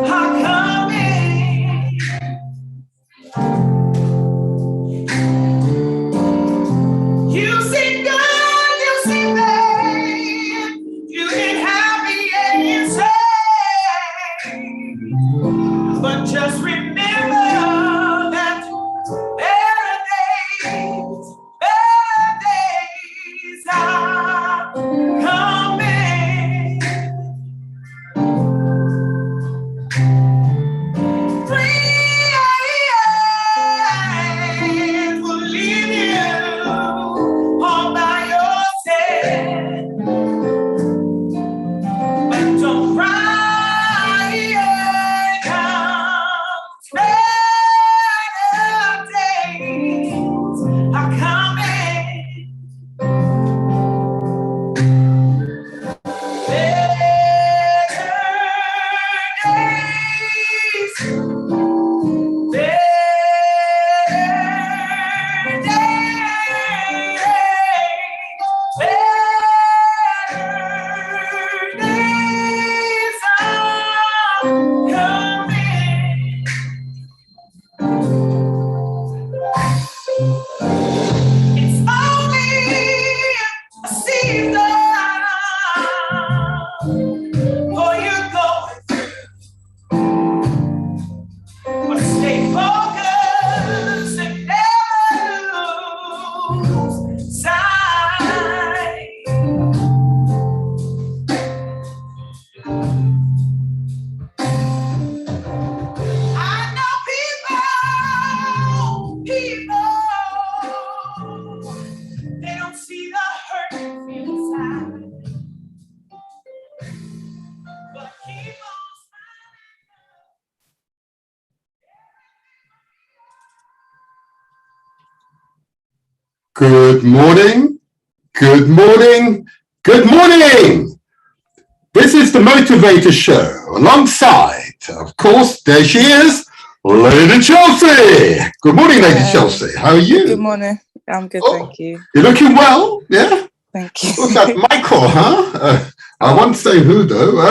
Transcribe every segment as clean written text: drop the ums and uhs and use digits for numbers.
are coming. You seem good, you seem bad, you ain't happy and you say, but just remember that better days are coming. Friends will leave you all by yourself, but don't cry, comes better days are coming. Good morning, good morning, good morning. This is the Motivator Show. Alongside, of course, there she is, Lady Chelsea. Good morning, Lady Chelsea. How are you? Good morning. I'm good, thank you. You're looking well, yeah? Thank you. What's that, Michael, huh? I won't say who, though.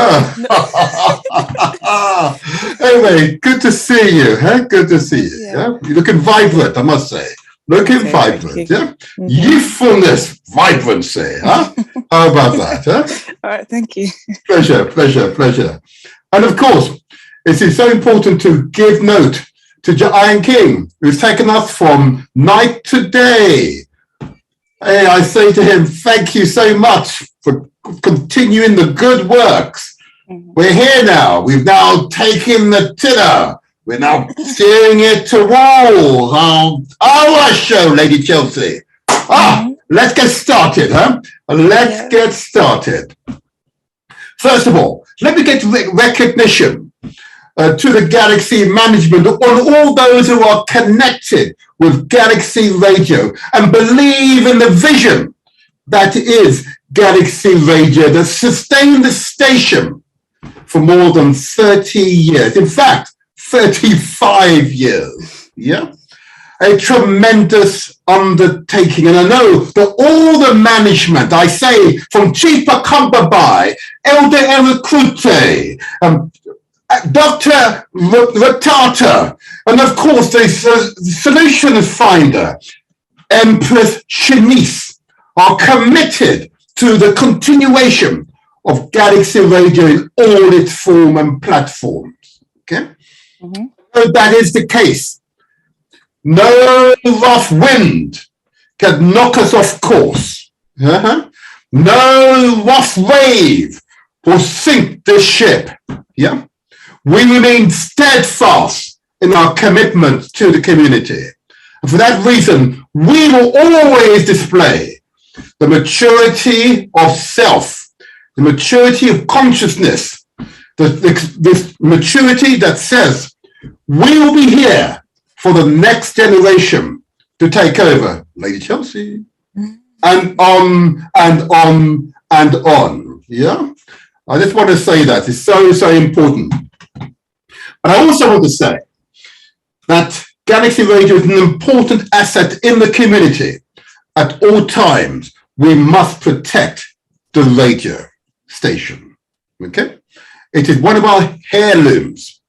Anyway, good to see you, huh? Good to see you, yeah? You're looking vibrant, I must say. Looking vibrant, yeah? Mm-hmm. Youthfulness, vibrancy, huh? How about that, huh? All right, thank you. Pleasure, pleasure, pleasure. And of course, it is so important to give note to Iron King, who's taken us from night to day. Hey, I say to him, thank you so much for continuing the good works. Mm-hmm. We're here now. We've now taken the tiller. We're now steering it to walls. Our show, Lady Chelsea. Let's get started, huh? Let's get started. First of all, let me get recognition to the Galaxy management on all those who are connected with Galaxy Radio and believe in the vision that is Galaxy Radio that sustained the station for more than 30 years. In fact, 35 years, yeah? A tremendous undertaking. And I know that all the management, I say from Chief Akambabai, Elder Erekrute, Dr. Ratata, and of course the solutions finder, Empress Shanice, are committed to the continuation of Galaxy Radio in all its form and platforms, okay? Mm-hmm. So that is the case. No rough wind can knock us off course. Uh-huh. No rough wave will sink this ship. Yeah, we remain steadfast in our commitment to the community. And for that reason, we will always display the maturity of self, the maturity of consciousness, this maturity that says, we will be here for the next generation to take over, Lady Chelsea, and on and on and on. Yeah, I just want to say that it's so, so important. But I also want to say that Galaxy Radio is an important asset in the community. At all times, we must protect the radio station. Okay, it is one of our heirlooms.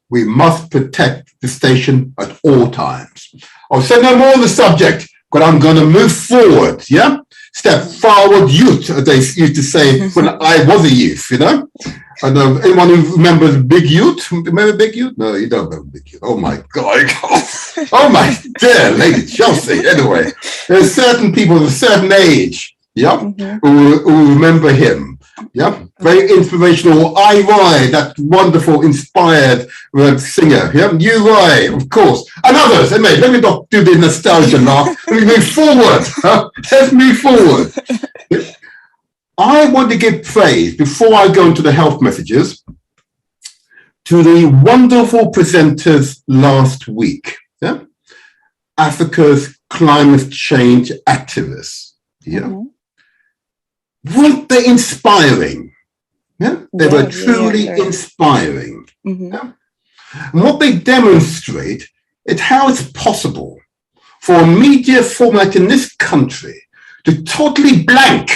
we must protect the station at all times. I'll say no more on the subject, but I'm going to move forward, yeah? Step forward youth, as they used to say when I was a youth, you know? I know anyone who remembers Big Youth? Remember Big Youth? No, you don't remember Big Youth. Oh my God. Oh my dear Lady Chelsea. Anyway, there's certain people of a certain age, yeah, who remember him. Yeah, very inspirational. I, Roy, that wonderful, inspired singer. Yeah, you, Roy, of course, and others. Anyway, let me not do the nostalgia laugh. Let me move forward. Let's move forward. I want to give praise before I go into the health messages to the wonderful presenters last week. Yeah, Africa's climate change activists. Yeah. Weren't they inspiring? Yeah, they were truly inspiring. Yeah? And what they demonstrate is how it's possible for a media format in this country to totally blank,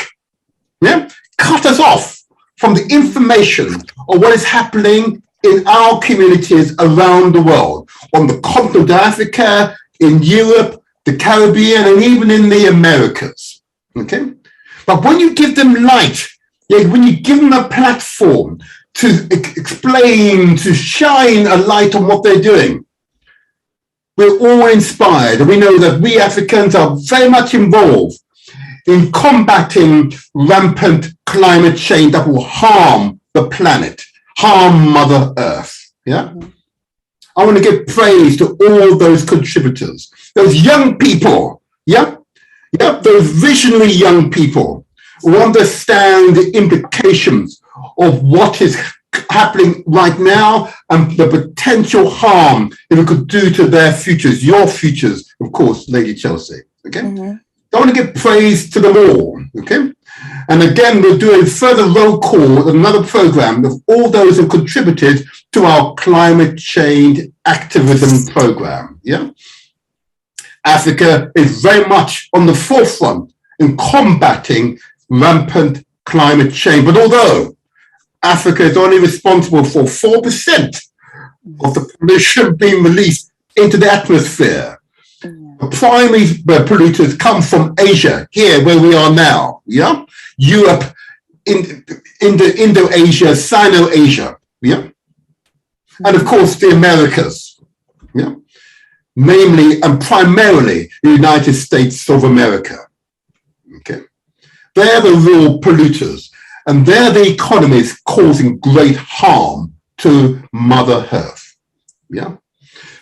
yeah, cut us off from the information of what is happening in our communities around the world, on the continent of Africa, in Europe, the Caribbean, and even in the Americas. Okay? But when you give them light, when you give them a platform to explain, to shine a light on what they're doing, we're all inspired. And we know that we Africans are very much involved in combating rampant climate change that will harm the planet, harm Mother Earth. Yeah? I want to give praise to all those contributors, those young people, yeah? Yep, those visionary young people who understand the implications of what is happening right now and the potential harm it could do to their futures, your futures, of course, Lady Chelsea. Okay? I want to give praise to them all. Okay? And again, we're doing further roll call, another program of all those who contributed to our climate change activism program. Yeah? Africa is very much on the forefront in combating rampant climate change. But although Africa is only responsible for 4% of the pollution being released into the atmosphere, the primary polluters come from Asia, here where we are now, yeah? Europe, Indo-Asia, Sino-Asia, yeah? And of course the Americas, yeah? Namely and primarily the United States of America. Okay, they're the real polluters, and they're the economies causing great harm to Mother Earth. Yeah,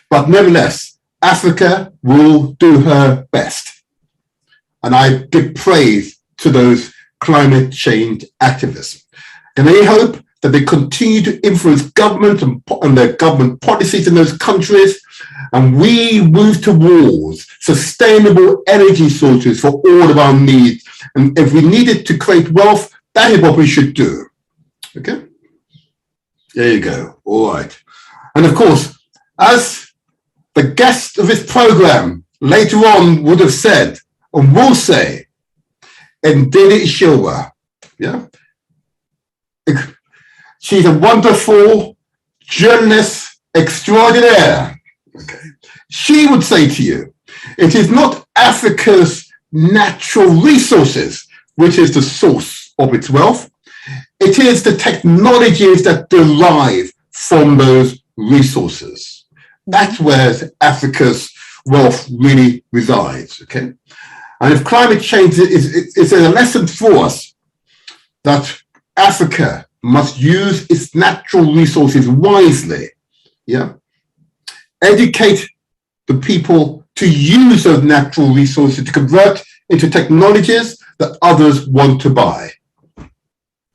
but nevertheless, Africa will do her best, and I give praise to those climate change activists. And I hope that they continue to influence government and their government policies in those countries, and we move towards sustainable energy sources for all of our needs. And if we needed to create wealth, that is what we should do. Okay? There you go. All right. And of course, as the guest of this program later on would have said, and will say, Ndidi Ishiwa, yeah? She's a wonderful journalist extraordinaire. Okay. She would say to you, it is not Africa's natural resources which is the source of its wealth. It is the technologies that derive from those resources. That's where Africa's wealth really resides. Okay, and if climate change is a lesson for us that Africa must use its natural resources wisely. Yeah. Educate the people to use those natural resources to convert into technologies that others want to buy.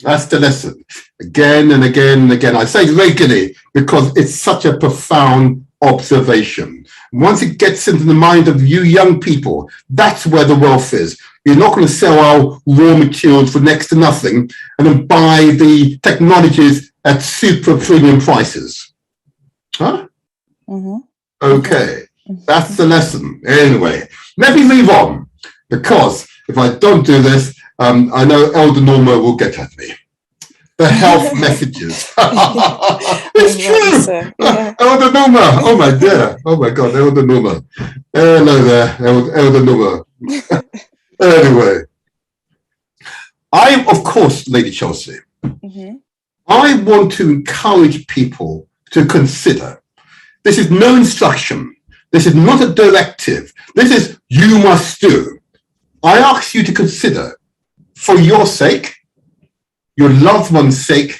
That's the lesson. Again and again and again. I say regularly because it's such a profound observation. Once it gets into the mind of you young people, that's where the wealth is. You're not going to sell our raw materials for next to nothing and then buy the technologies at super premium prices. Huh? Okay, that's the lesson. Anyway, let me move on, because if I don't do this, I know Elder Norma will get at me. The health messages. It's true. Yeah. Elder Numa. Oh my dear. Oh my God, Elder Numa. Hello there, Elder Numa. Anyway, I, of course, Lady Chelsea, I want to encourage people to consider. This is no instruction. This is not a directive. This is you must do. I ask you to consider, for your sake, your loved one's sake,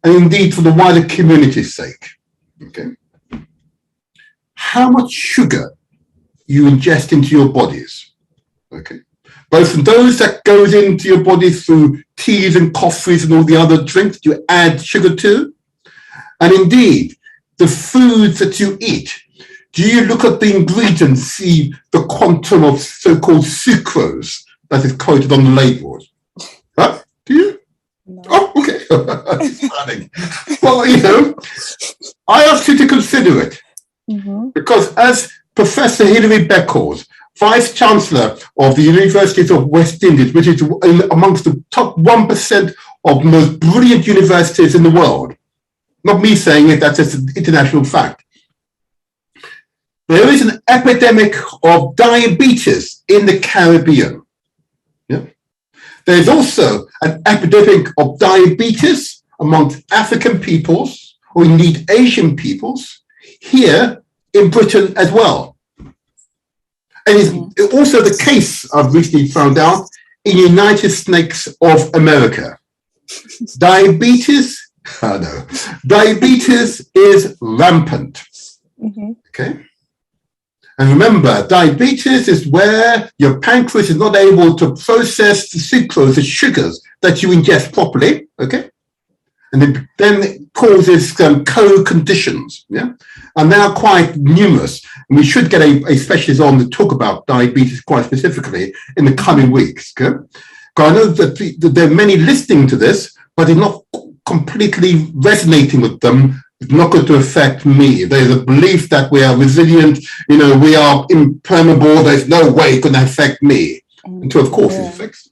and indeed for the wider community's sake, okay, how much sugar you ingest into your bodies, okay, both from those that goes into your body through teas and coffees and all the other drinks you add sugar to, and indeed the foods that you eat. Do you look at the ingredients, see the quantum of so-called sucrose that is quoted on the labels? Huh? Do you? No. Oh, okay. Well, you know, I ask you to consider it. Because as Professor Hilary Beckles, Vice Chancellor of the Universities of West Indies, which is amongst the top 1% of the most brilliant universities in the world, not me saying it, that's just an international fact. There is an epidemic of diabetes in the Caribbean. Yeah. There is also an epidemic of diabetes amongst African peoples, or indeed Asian peoples, here in Britain as well. And it's also the case, I've recently found out, in the United States of America. Diabetes is rampant. Okay. And remember, diabetes is where your pancreas is not able to process the sucrose, the sugars that you ingest properly, okay? And then it causes co-conditions, yeah? And they are quite numerous. And we should get a specialist on to talk about diabetes quite specifically in the coming weeks, okay? Because I know that there are many listening to this, but they're not completely resonating with them. It's not going to affect me. There's a belief that we are resilient, you know, we are impermeable, there's no way it's going to affect me. Until, of course, it affects.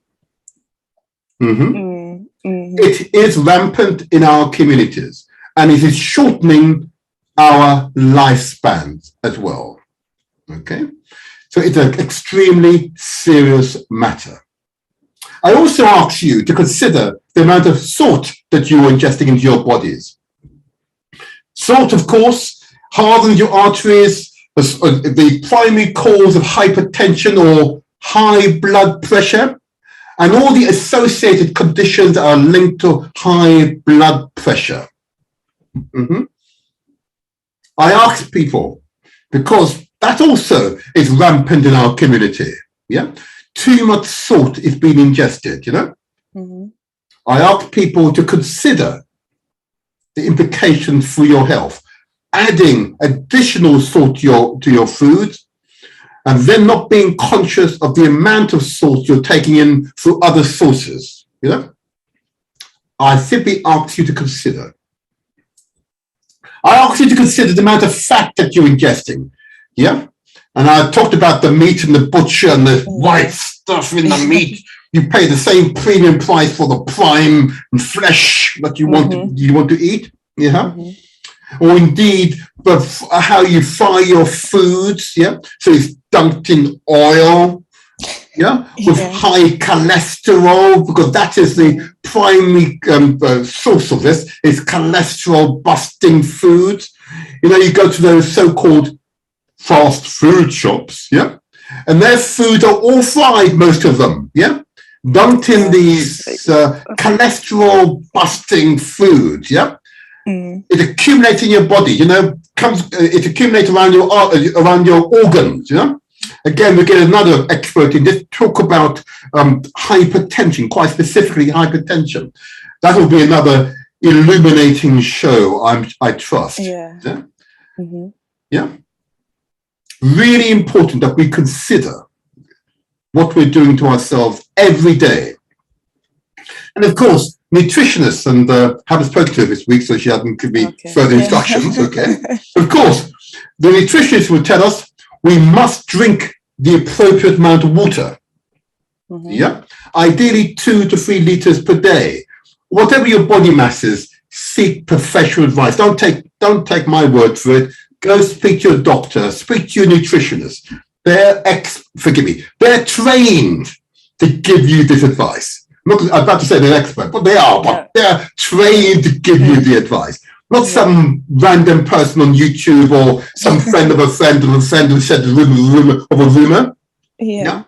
It is rampant in our communities, and it is shortening our lifespans as well. Okay? So it's an extremely serious matter. I also ask you to consider the amount of salt that you are ingesting into your bodies. Salt, of course, hardens your arteries, the primary cause of hypertension or high blood pressure, and all the associated conditions are linked to high blood pressure. I ask people, because that also is rampant in our community, yeah? Too much salt is being ingested, you know? I ask people to consider the implications for your health, adding additional salt to your food, and then not being conscious of the amount of salt you're taking in through other sources, you know? I simply ask you to consider. I ask you to consider the amount of fat that you're ingesting, yeah? And I talked about the meat and the butcher and the white stuff in the meat. You pay the same premium price for the prime and flesh that you want to eat, yeah? Or indeed, how you fry your foods, yeah? So it's dunked in oil, yeah? With high cholesterol, because that is the primary source of this, is cholesterol-busting foods. You know, you go to those so-called fast food shops, yeah? And their foods are all fried, most of them, yeah? Dumped in these cholesterol-busting foods, yeah? It accumulates in your body, you know, it accumulates around your organs, you know? Again, we get another expert in this, talk about hypertension, quite specifically hypertension. That will be another illuminating show, I trust. Yeah? Yeah? Really important that we consider what we're doing to ourselves every day. And of course, nutritionists, and I haven't spoken to her this week, so she hasn't given me further instructions, okay? Of course, the nutritionist will tell us we must drink the appropriate amount of water. Yeah? Ideally 2 to 3 liters per day. Whatever your body mass is, seek professional advice. Don't take my word for it. Go speak to your doctor, speak to your nutritionist. They're trained to give you this advice. I'm about to say they're expert, but they are. But they're trained to give you the advice. Not some random person on YouTube or some friend of a friend of a friend who said the rumor of a rumor. Yeah.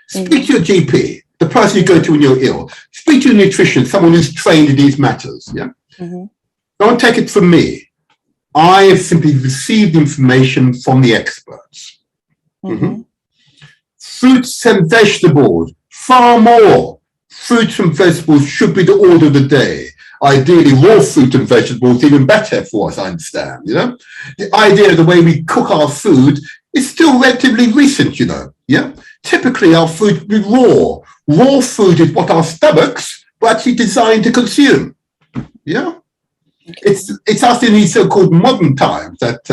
Speak to your GP, the person you go to when you're ill. Speak to your nutrition, someone who's trained in these matters. Yeah. Don't take it from me. I have simply received information from the experts. Fruits and vegetables, far more. Fruits and vegetables should be the order of the day. Ideally, raw fruit and vegetables even better for us, I understand, you know. The idea of the way we cook our food is still relatively recent, you know, yeah. Typically, our food would be raw. Raw food is what our stomachs were actually designed to consume, yeah. It's us in these so-called modern times that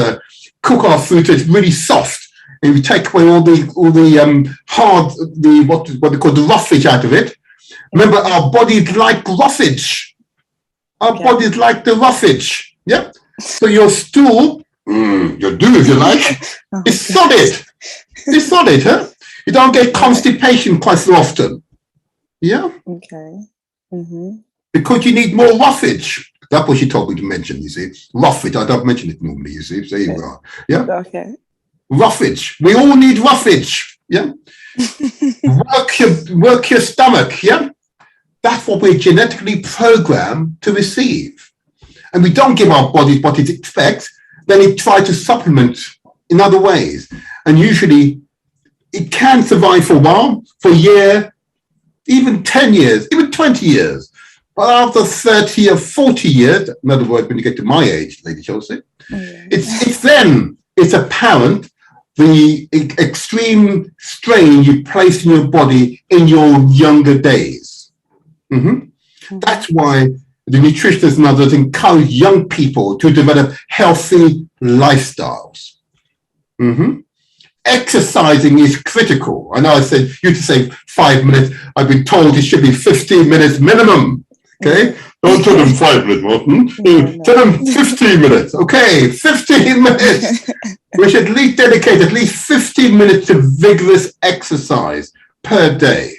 cook our food so it's really soft, and we take away all the hard, what they call the roughage out of it. Remember, our bodies like roughage. Our bodies like the roughage, yeah? So your stool, your do if you like, is solid. It's solid, huh? You don't get constipation quite so often, yeah? Okay. Because you need more roughage. That's what she told me to mention, you see. Roughage, I don't mention it normally, you see. So here we are, yeah? Okay. Roughage, we all need roughage, yeah? Work your stomach, yeah? That's what we're genetically programmed to receive. And we don't give our bodies what it expects, then it tries to supplement in other ways. And usually it can survive for a while, for a year, even 10 years, even 20 years. But after 30 or 40 years, in other words, when you get to my age, Lady Chelsea, it's apparent the extreme strain you place in your body in your younger days. That's why the nutritionists and others encourage young people to develop healthy lifestyles. Exercising is critical. I know I said you to say 5 minutes. I've been told it should be 15 minutes minimum. Okay, don't tell them 5 minutes, Martin. Tell them 15 minutes. Okay, 15 minutes. We should at least dedicate at least 15 minutes to vigorous exercise per day.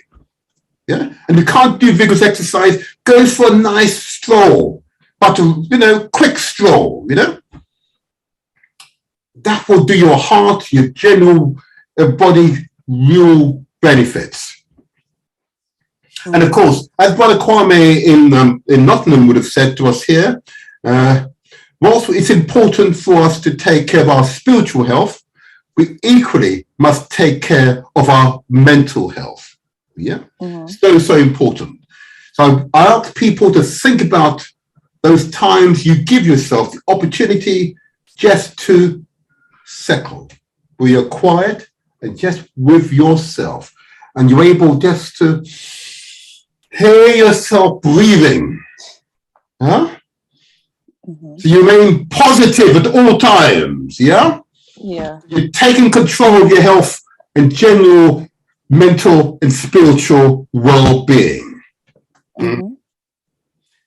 Yeah, and you can't do vigorous exercise, go for a nice stroll, but quick stroll, you know. That will do your heart, your general body real benefits. And of course, as Brother Kwame in Nottingham would have said to us here, whilst it's important for us to take care of our spiritual health, we equally must take care of our mental health. Yeah, so important. So I ask people to think about those times you give yourself the opportunity just to settle, where you're quiet and just with yourself, and you're able just to hear yourself breathing. Huh? So you remain positive at all times. Yeah. You're taking control of your health and general mental and spiritual well-being.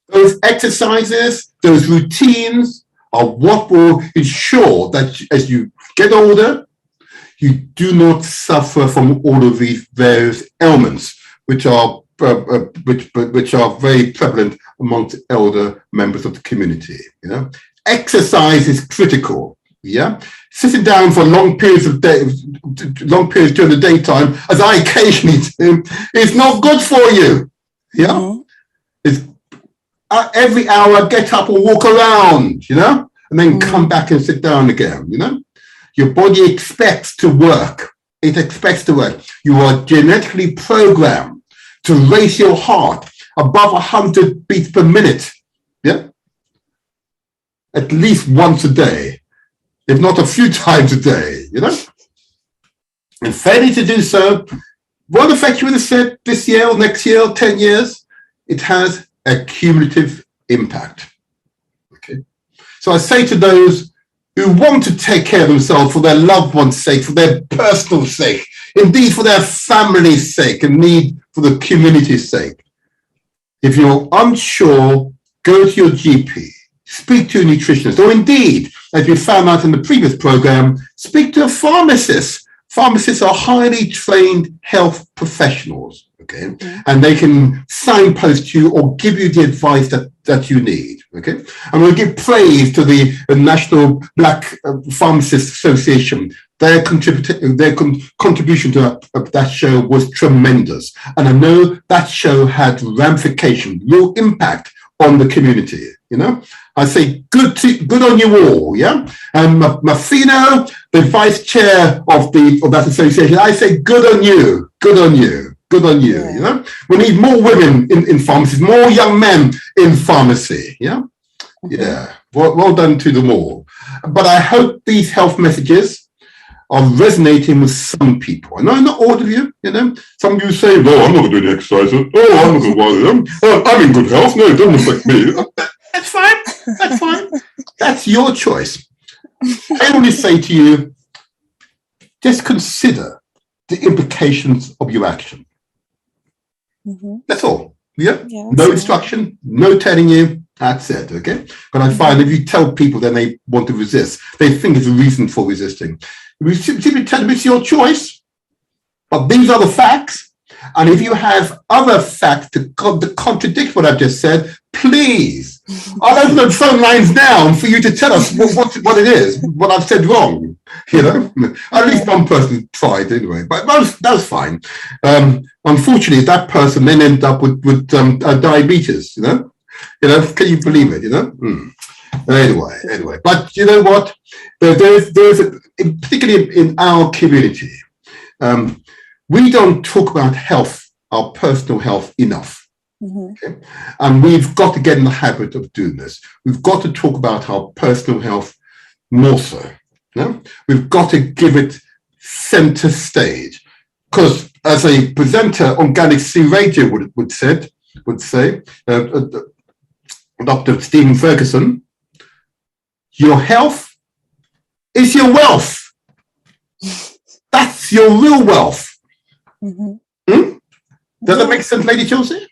Those exercises, those routines are what will ensure that as you get older, you do not suffer from all of these various ailments, which are very prevalent amongst elder members of the community. You know, exercise is critical. Yeah, sitting down for long periods during the daytime, as I occasionally do, is not good for you. Yeah, it's every hour get up and walk around, you know, and then come back and sit down again. You know, your body expects to work. It expects to work. You are genetically programmed to raise your heart above 100 beats per minute. Yeah, at least once a day, if not a few times a day, you know? And failing to do so won't affect you with a said this year or next year or 10 years. It has a cumulative impact. Okay. So I say to those who want to take care of themselves for their loved one's sake, for their personal sake, indeed for their family's sake, and need for the community's sake. If you're unsure, go to your GP. speak to a nutritionist, or indeed, as we found out in the previous program, speak to a pharmacist. Pharmacists are highly trained health professionals, okay? And they can signpost you or give you the advice that you need, okay? I'm going to give praise to the National Black Pharmacists Association. Their contribution to that show was tremendous. And I know that show had ramification, real impact on the community, I say good on you all, yeah? And Mafino, the vice chair of that association, I say good on you, yeah. We need more women in pharmacies, more young men in pharmacy, yeah? Yeah, well done to them all. But I hope these health messages are resonating with some people. I know not all of you, Some of you say, no, I'm not going to do the exercise. Oh, I'm not going to bother them. Oh, I'm in good health. No, it doesn't affect me. That's fine. That's your choice. I only say to you, just consider the implications of your action. That's all. Yeah? No instruction, no telling you. That's it, okay? But I find if you tell people, then they want to resist. They think it's a reason for resisting. We simply tell them it's your choice, but these are the facts. And if you have other facts to contradict what I've just said, please, I'll open the phone lines now for you to tell us what it is, what I've said wrong. At least one person tried anyway, but that's fine. Unfortunately, that person then ended up with diabetes. Can you believe it? Anyway, but you know what? There's particularly in our community, we don't talk about health, our personal health, enough. Okay? And we've got to get in the habit of doing this. We've got to talk about our personal health more so. We've got to give it center stage. Because as a presenter on Organic C Radio would say, Dr. Stephen Ferguson, your health is your wealth. That's your real wealth. Does that make sense, Lady Chelsea?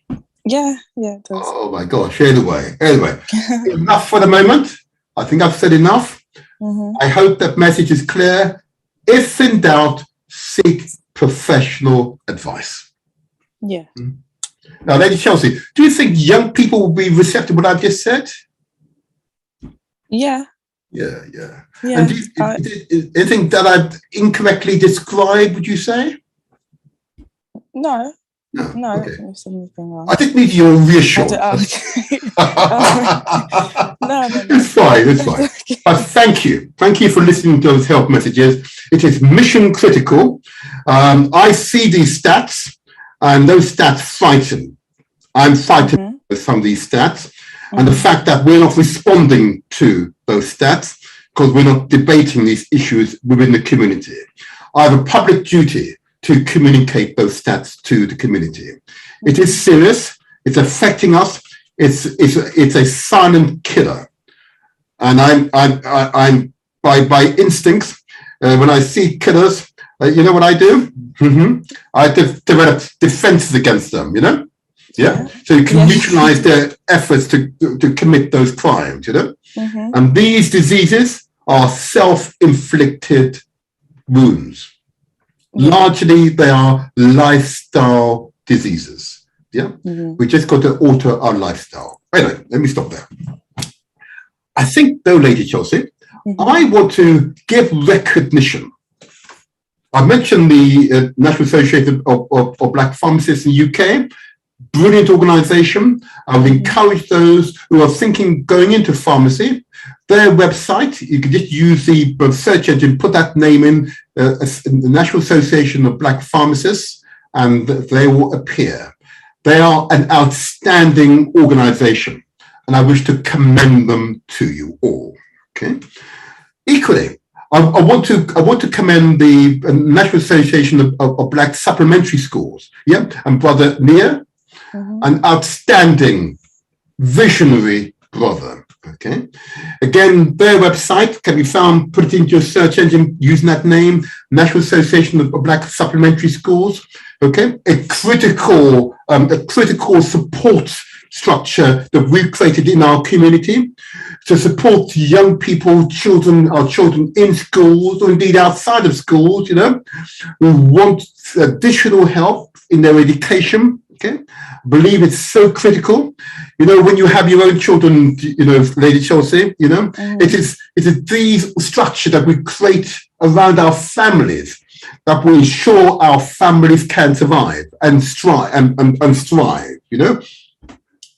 Yeah, it does. Oh my gosh. Anyway, enough for the moment. I think I've said enough. I hope that message is clear. If in doubt, seek professional advice. Yeah. Now, Lady Chelsea, do you think young people will be receptive to what I've just said? Yeah. And do you think that I've incorrectly described, would you say? No. Okay. Wrong. I didn't need your reassurance. No. It's fine. But thank you for listening to those health messages. It is mission critical. I see these stats, and those stats frighten. I'm frightened with some of these stats, and the fact that we're not responding to those stats because we're not debating these issues within the community. I have a public duty to communicate those stats to the community. It is serious. It's affecting us. It's a silent killer. And I'm by instincts, when I see killers, you know what I do? I develop defenses against them, Yeah. So you can neutralize their efforts to commit those crimes, And these diseases are self-inflicted wounds. Largely, they are lifestyle diseases. Yeah, we just got to alter our lifestyle. Anyway, let me stop there. I think, though, Lady Chelsea, I want to give recognition. I mentioned the National Association of Black Pharmacists in the UK. Brilliant organisation. I would encourage those who are thinking going into pharmacy. Their website, you can just use the search engine, put that name in, the National Association of Black Pharmacists, and they will appear. They are an outstanding organisation, and I wish to commend them to you all. Okay. Equally, I want to commend the National Association of Black Supplementary Schools. Yeah, and Brother Nia, an outstanding, visionary brother. Okay. Again, their website can be found. Put it into your search engine using that name, National Association of Black Supplementary Schools. Okay, a critical support structure that we've created in our community to support young people, our children in schools or indeed outside of schools, who want additional help in their education. Okay, I believe it's so critical. When you have your own children, Lady Chelsea, it is these structures that we create around our families that will ensure our families can survive and strive and thrive.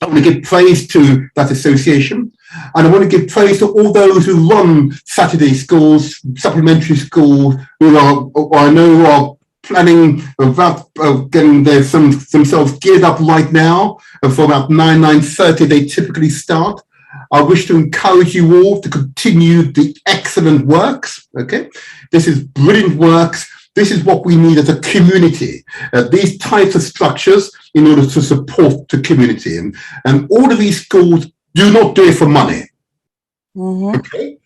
I want to give praise to that association, and I want to give praise to all those who run Saturday schools, supplementary schools, who I know are planning about getting themselves geared up right now. And for about 9:30, they typically start. I wish to encourage you all to continue the excellent works. Okay, this is brilliant works. This is what we need as a community. These types of structures in order to support the community, and all of these schools do not do it for money. Okay,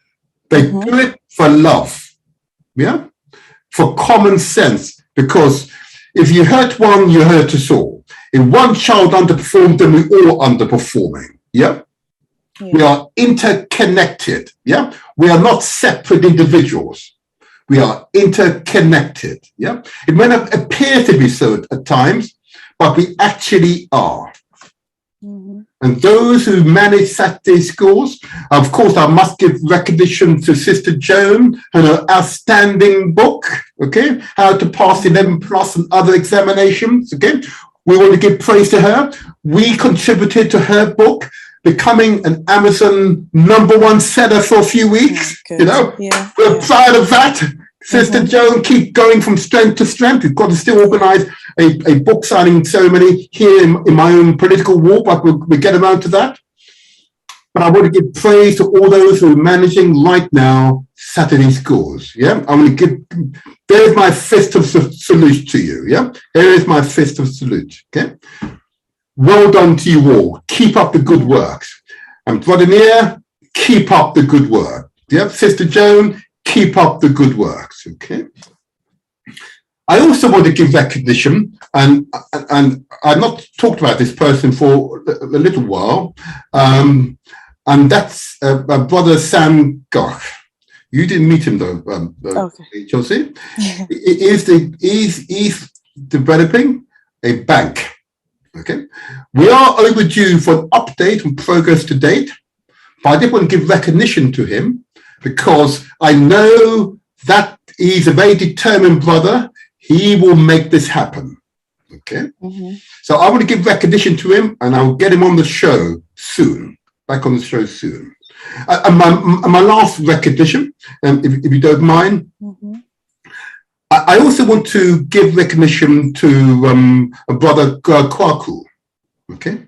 they do it for love. Yeah, for common sense. Because if you hurt one, you hurt us all. If one child underperformed, then we're all underperforming. Yeah? We are interconnected. Yeah? We are not separate individuals. We are interconnected. Yeah? It may not appear to be so at times, but we actually are. And those who manage Saturday schools, of course, I must give recognition to Sister Joan and her outstanding book, okay, How to Pass 11 Plus and Other Examinations, okay. We want to give praise to her. We contributed to her book, becoming an Amazon #1 seller for a few weeks. We're proud of that. Sister Joan, keep going from strength to strength. We've got to still organise a book signing ceremony here in my own political war, but we'll get around to that. But I want to give praise to all those who are managing right now Saturday schools. Yeah, I'm going to give. There's my fist of salute to you. Yeah, here is my fist of salute. Okay, well done to you all. Keep up the good works. And Brother Nia, keep up the good work. Yeah, Sister Joan, keep up the good works. Okay. I also want to give recognition, and I've not talked about this person for a little while, and that's Brother Sam Goch. You didn't meet him though, okay. Chelsea. He's developing a bank. Okay, we are overdue for an update on progress to date, but I did want to give recognition to him because I know that he's a very determined brother. He will make this happen. Okay. So I want to give recognition to him, and I'll get him on the show soon. Back on the show soon. And my last recognition, if you don't mind, I also want to give recognition to a brother Kwaku. Okay.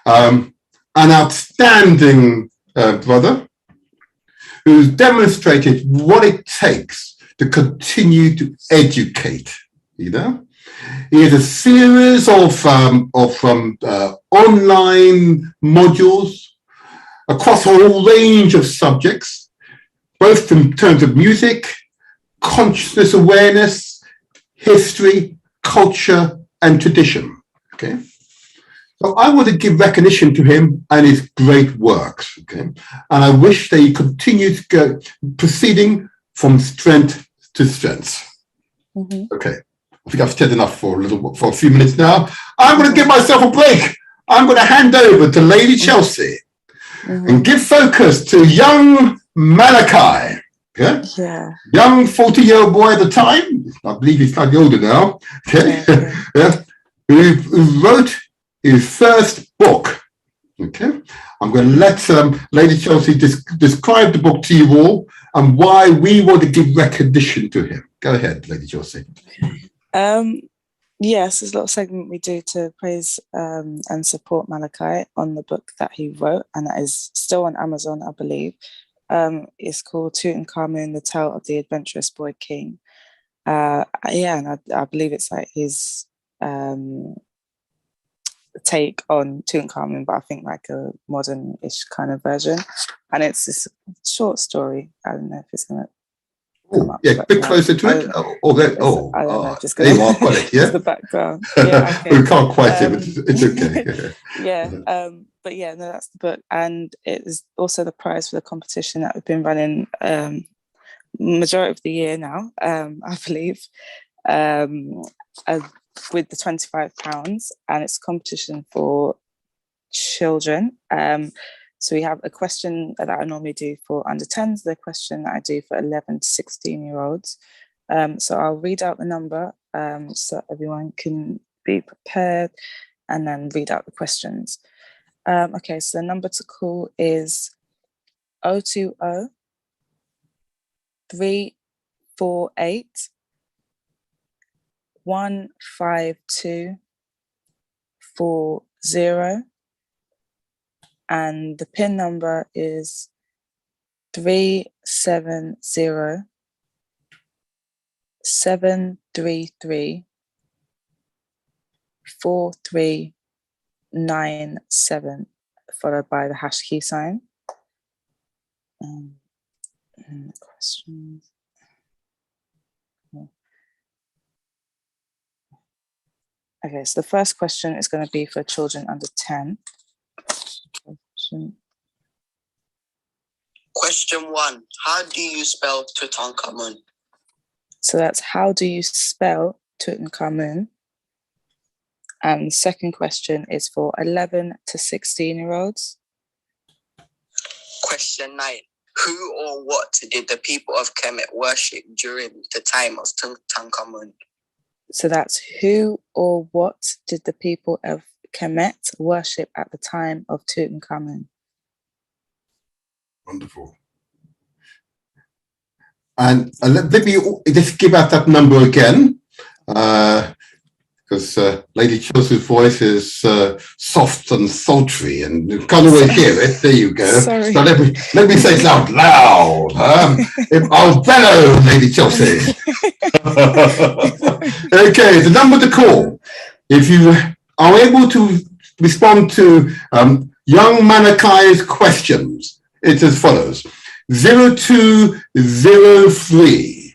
An outstanding brother who's demonstrated what it takes to continue to educate. He has a series of online modules across a whole range of subjects, both in terms of music, consciousness awareness, history, culture, and tradition. Okay. So I want to give recognition to him and his great works. Okay. And I wish that he continues to go proceeding from strength to strength. Okay. I think I've said enough for a few minutes now. I'm going to give myself a break. I'm going to hand over to Lady Chelsea and give focus to young Malachi. Okay? Yeah. Young 40-year-old boy at the time. I believe he's slightly older now. Okay. Yeah. Who wrote his first book. Okay. I'm going to let Lady Chelsea describe the book to you all and why we want to give recognition to him. Go ahead, Lady Chelsea. Yes, there's a little segment we do to praise and support Malachi on the book that he wrote, and that is still on Amazon, I believe. It's called Tutankhamun, The Tale of the Adventurous Boy King. And I believe it's like his take on Tutankhamun, but I think like a modern-ish kind of version. And it's this short story. I don't know if it's going to come Oh, up. yeah, a But bit no, closer to I it. don't know. I don't know. Just There you are, got it, just yeah? the background. Yeah, We okay. can't quite see, but it's okay. Yeah, but yeah, no, that's the book, and it is also the prize for the competition that we've been running majority of the year now, I believe, um, uh, with the £25, and it's a competition for children. So we have a question that I normally do for under 10s, the question that I do for 11 to 16-year-olds. So I'll read out the number so everyone can be prepared, and then read out the questions. Okay, so the number to call is 020 348 15240, and the PIN number is 370 733 4397, followed by the hash key sign. Questions. Okay, so the first question is going to be for children under 10. Question 1. How do you spell Tutankhamun? So that's, how do you spell Tutankhamun? And the second question is for 11 to 16-year-olds. Question 9. Who or what did the people of Kemet worship during the time of Tutankhamun? So that's, who or what did the people of Kemet worship at the time of Tutankhamun? Wonderful. And let me just give out that number again, because Lady Chelsea's voice is soft and sultry, and you can't always hear it. There you go. Sorry. So let me say it out loud. I'll bellow, Lady Chelsea. Okay, the number to call, if you are able to respond to young Manakai's questions, it's as follows: 0203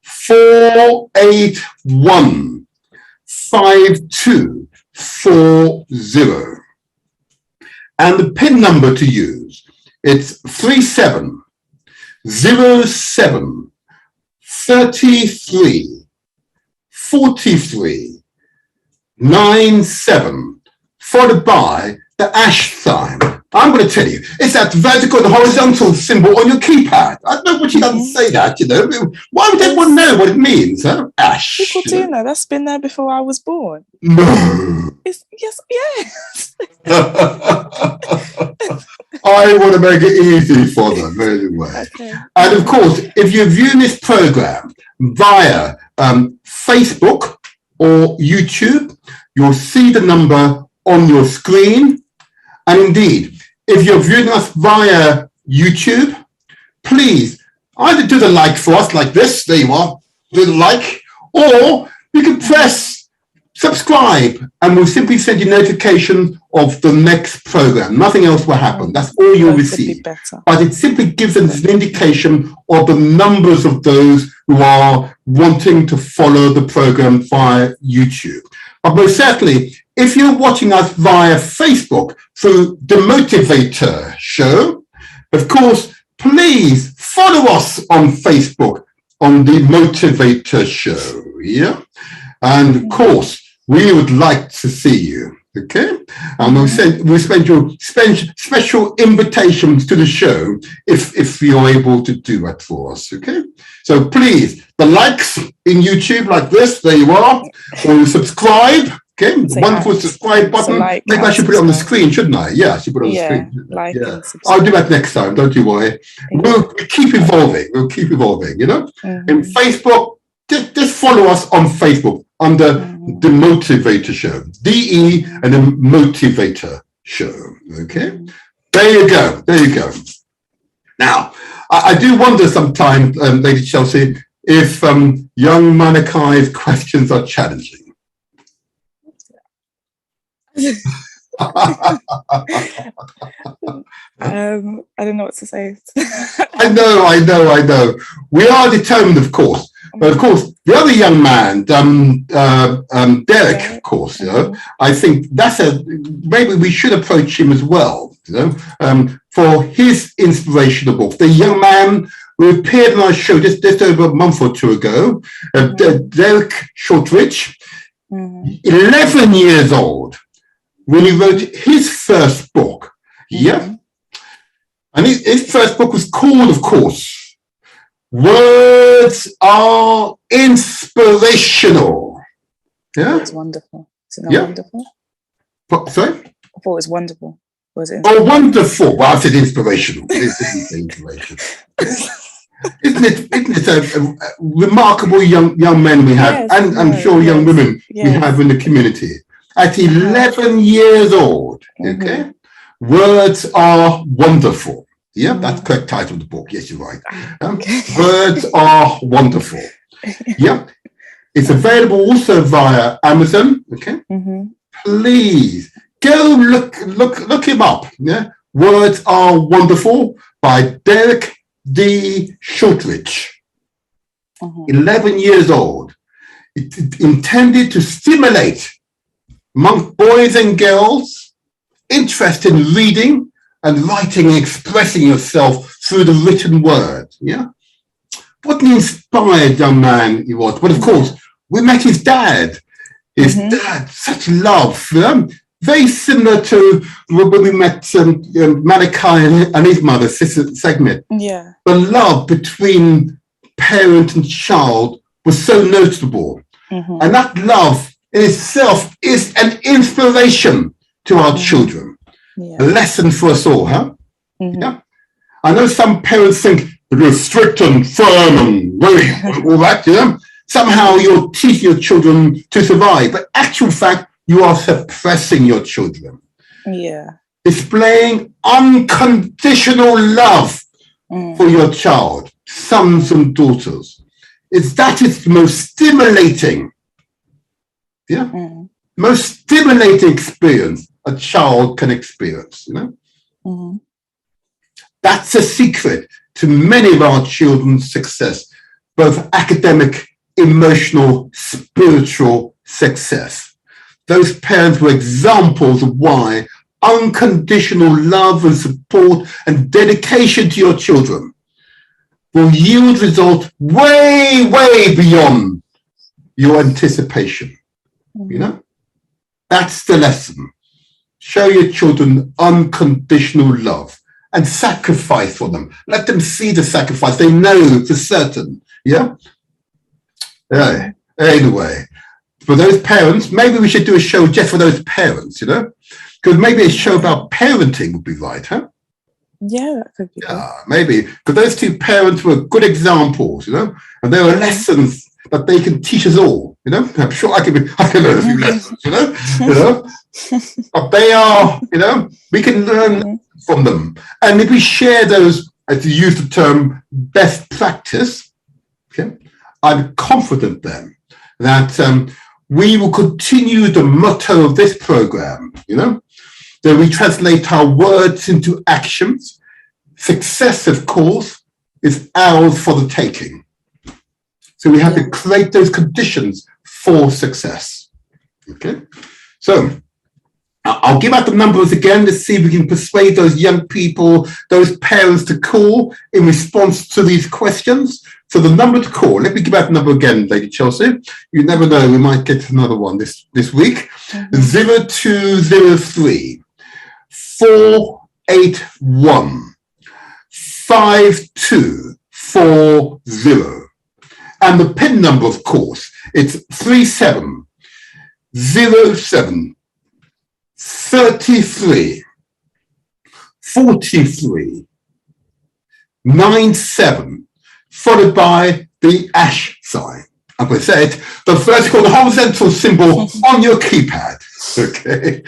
481 5240, and the PIN number to use, it's 3707 33 43 97, followed by the ash sign. I'm going to tell you, it's that vertical and horizontal symbol on your keypad. I don't know what she doesn't say that, you know. Why would everyone know what it means, huh? Ash. People do know. That's been there before I was born. No. Yes. I want to make it easy for them, anyway. Okay. And of course, if you're viewing this program via Facebook or YouTube, you'll see the number on your screen. And indeed, if you're viewing us via YouTube, please either do the like for us like this, there you are, do the like, or you can press subscribe and we'll simply send you notification of the next program. Nothing else will happen. That's all you'll receive. But it simply gives us an indication of the numbers of those who are wanting to follow the program via YouTube. But most certainly, if you're watching us via Facebook through the Motivator Show, of course, please follow us on Facebook on the Motivator Show. Yeah. And of course, we would like to see you. Okay, and we'll send you special invitations to the show if you're able to do that for us. Okay, so please, the likes in YouTube like this, there you are, or subscribe. Okay, wonderful subscribe button. Maybe I should put it on the screen, shouldn't I? Yeah, I should put it on the screen. Like and I'll do that next time. Don't you worry. We'll keep evolving. We'll keep evolving. You know, in Facebook, just follow us on Facebook under the Motivator Show, DE and the Motivator Show. Okay, there you go. There you go. Now, I do wonder sometimes, Lady Chelsea, if young Manakai's questions are challenging. I don't know what to say. I know. We are determined, of course. But of course, the other young man, Derek, of course, you know, I think maybe we should approach him as well, you know, for his inspirational book. The young man who appeared on our show just over a month or two ago, Derek Shortridge, 11 years old, when he wrote his first book. Yeah. And his first book was called, of course, Words Are Inspirational. Yeah. It's wonderful. Isn't that wonderful? Sorry? I thought it was wonderful. Was it? Oh, wonderful. Well, I said inspirational. This isn't inspiration. Isn't it a remarkable young men we have, and I'm sure young women we have in the community. At 11 years old, okay? Words Are Wonderful. Yeah, that's the correct title of the book. Yes, you're right. Words Are Wonderful. Yeah. It's available also via Amazon. Okay. Please go look him up. Yeah. Words Are Wonderful by Derek D. Shortridge. 11 years old. It's intended to stimulate among boys and girls interest in reading and writing and expressing yourself through the written word. Yeah. What an inspired young man he was. But of course, we met his dad. His dad, such love. Very similar to when we met Malachi and his mother, Sister Segmet. Yeah. The love between parent and child was so noticeable. And that love in itself is an inspiration to our children. A lesson for us all, huh? Yeah. I know some parents think that you're strict and firm and all that, you know. Somehow you're teaching your children to survive, but actual fact, you are suppressing your children. Yeah. Displaying unconditional love for your child, sons and daughters. That is the most stimulating, most stimulating experience a child can experience, you know. That's a secret to many of our children's success, both academic, emotional, spiritual success. Those parents were examples of why unconditional love and support and dedication to your children will yield results way, way beyond your anticipation. You know, that's the lesson. Show your children unconditional love and sacrifice for them. Let them see the sacrifice. They know for certain. Yeah. Anyway, for those parents, maybe we should do a show just for those parents, you know, because maybe a show about parenting would be right, huh? Yeah, that could be. Maybe, because those two parents were good examples, you know, and there are lessons that they can teach us all, you know. I'm sure I can learn a few lessons, you know. But they are, you know, we can learn from them. And if we share those, as you use the term, best practice, okay, I'm confident then that we will continue the motto of this program, you know, that we translate our words into actions. Success, of course, is ours for the taking. So we have to create those conditions for success. Okay, so I'll give out the numbers again to see if we can persuade those young people, those parents to call in response to these questions. So the number to call, let me give out the number again, Lady Chelsea. You never know, we might get another one this week. 0203 481 5240. And the PIN number, of course, it's 3707 33 43 97, followed by the # sign. I'm going to say it, the vertical and horizontal symbol on your keypad. Okay,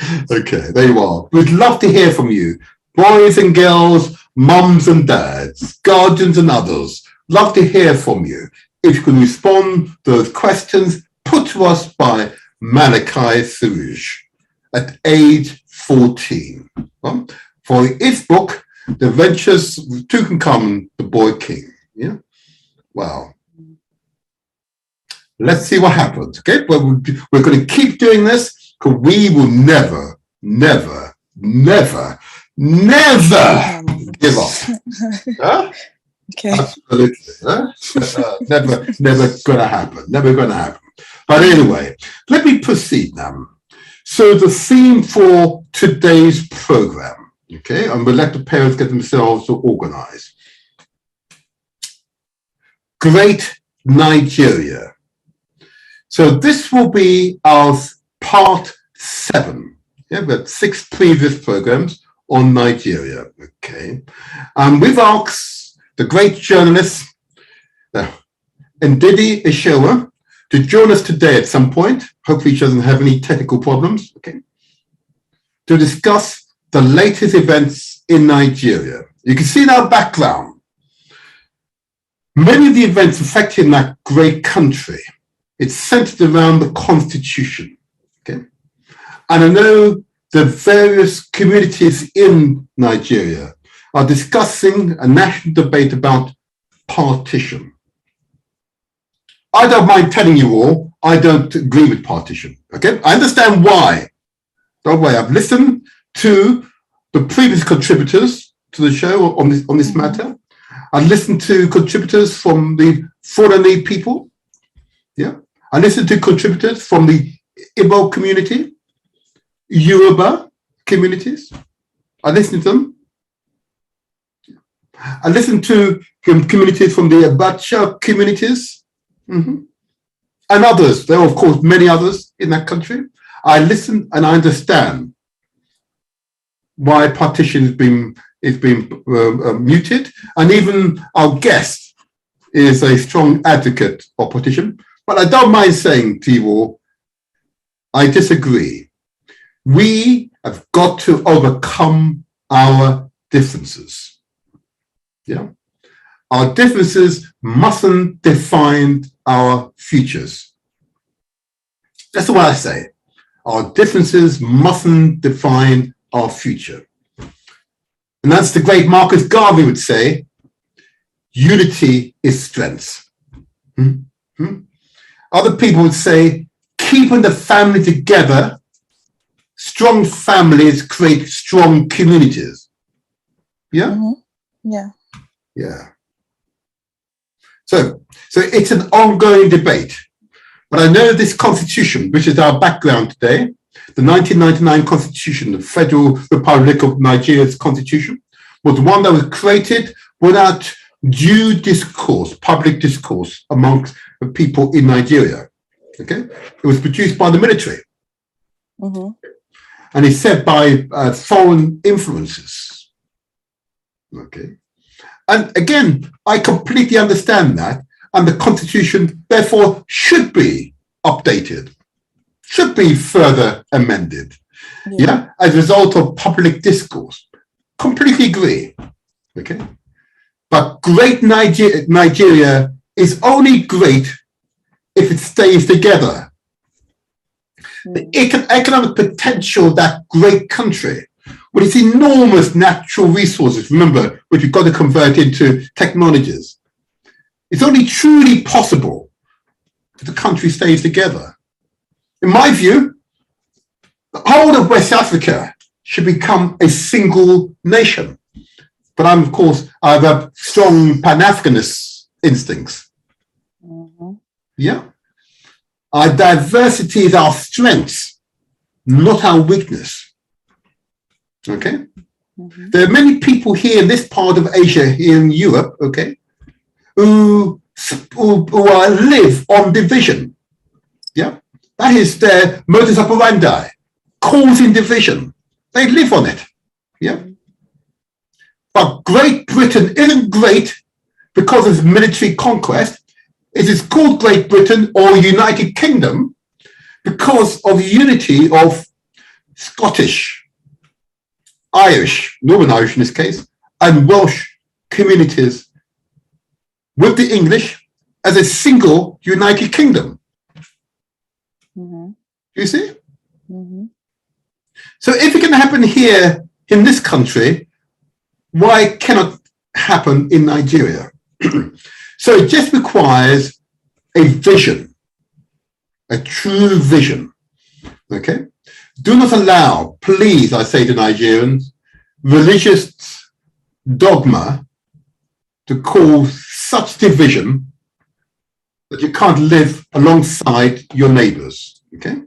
there you are. We'd love to hear from you, boys and girls, mums and dads, guardians and others. Love to hear from you. If you can respond to those questions put to us by Malachi Suruj at age 14. Well, for its book, The Adventures of Tutankhamun, the Boy King. Yeah. Wow. Let's see what happens. Okay. But we're going to keep doing this because we will never give up. Huh? Okay. Absolutely. Huh? Never gonna happen. Never gonna happen. But anyway, let me proceed now. So the theme for today's program, okay, and we'll let the parents get themselves organized. Great Nigeria. So this will be our part 7. Yeah, we had 6 previous programs on Nigeria. Okay. And we've asked the great journalist, Ndidi Ishowa, to join us today at some point. Hopefully she doesn't have any technical problems. Okay. To discuss the latest events in Nigeria. You can see in our background, many of the events affecting that great country, it's centered around the Constitution. Okay. And I know the various communities in Nigeria are discussing a national debate about partition. I don't mind telling you all, I don't agree with partition. Okay. I understand why. Don't worry, I've listened to the previous contributors to the show on this matter. I've listened to contributors from the Fulani people. Yeah. I listened to contributors from the Igbo community, Yoruba communities. I listened to them. I listened to communities from the Abacha communities. And others. There are, of course, many others in that country. I listen and I understand why partition is being muted. And even our guest is a strong advocate of partition. But I don't mind saying to you all, I disagree. We have got to overcome our differences. Yeah. Our differences mustn't define our futures. That's what I say. Our differences mustn't define our future. And that's the great Marcus Garvey would say, unity is strength. Other people would say, keeping the family together, strong families create strong communities. Yeah? Yeah. Yeah. So it's an ongoing debate. But I know this constitution, which is our background today, the 1999 Constitution, the Federal Republic of Nigeria's constitution, was one that was created without due discourse, public discourse amongst the people in Nigeria. Okay? It was produced by the military. And it's set by foreign influences. Okay? And again, I completely understand that. And the Constitution, therefore, should be updated, should be further amended, as a result of public discourse. Completely agree, okay? But great Nigeria is only great if it stays together. The economic potential of that great country, with its enormous natural resources, remember, which we've got to convert into technologies, it's only truly possible if the country stays together. In my view, the whole of West Africa should become a single nation. But I'm, of course, I have a strong Pan-Africanist instincts. Yeah. Our diversity is our strength, not our weakness. Okay? There are many people here in this part of Asia, here in Europe, okay, who live on division. Yeah, that is their modus operandi, causing division. They live on it. Yeah, but Great Britain isn't great because of military conquest. It is called Great Britain or United Kingdom because of unity of Scottish, Irish, Northern Irish in this case, and Welsh communities with the English as a single United Kingdom. You see? So if it can happen here in this country, why cannot happen in Nigeria? So it just requires a vision, a true vision. Okay? Do not allow, please, I say to Nigerians, religious dogma to cause such division that you can't live alongside your neighbors. Okay?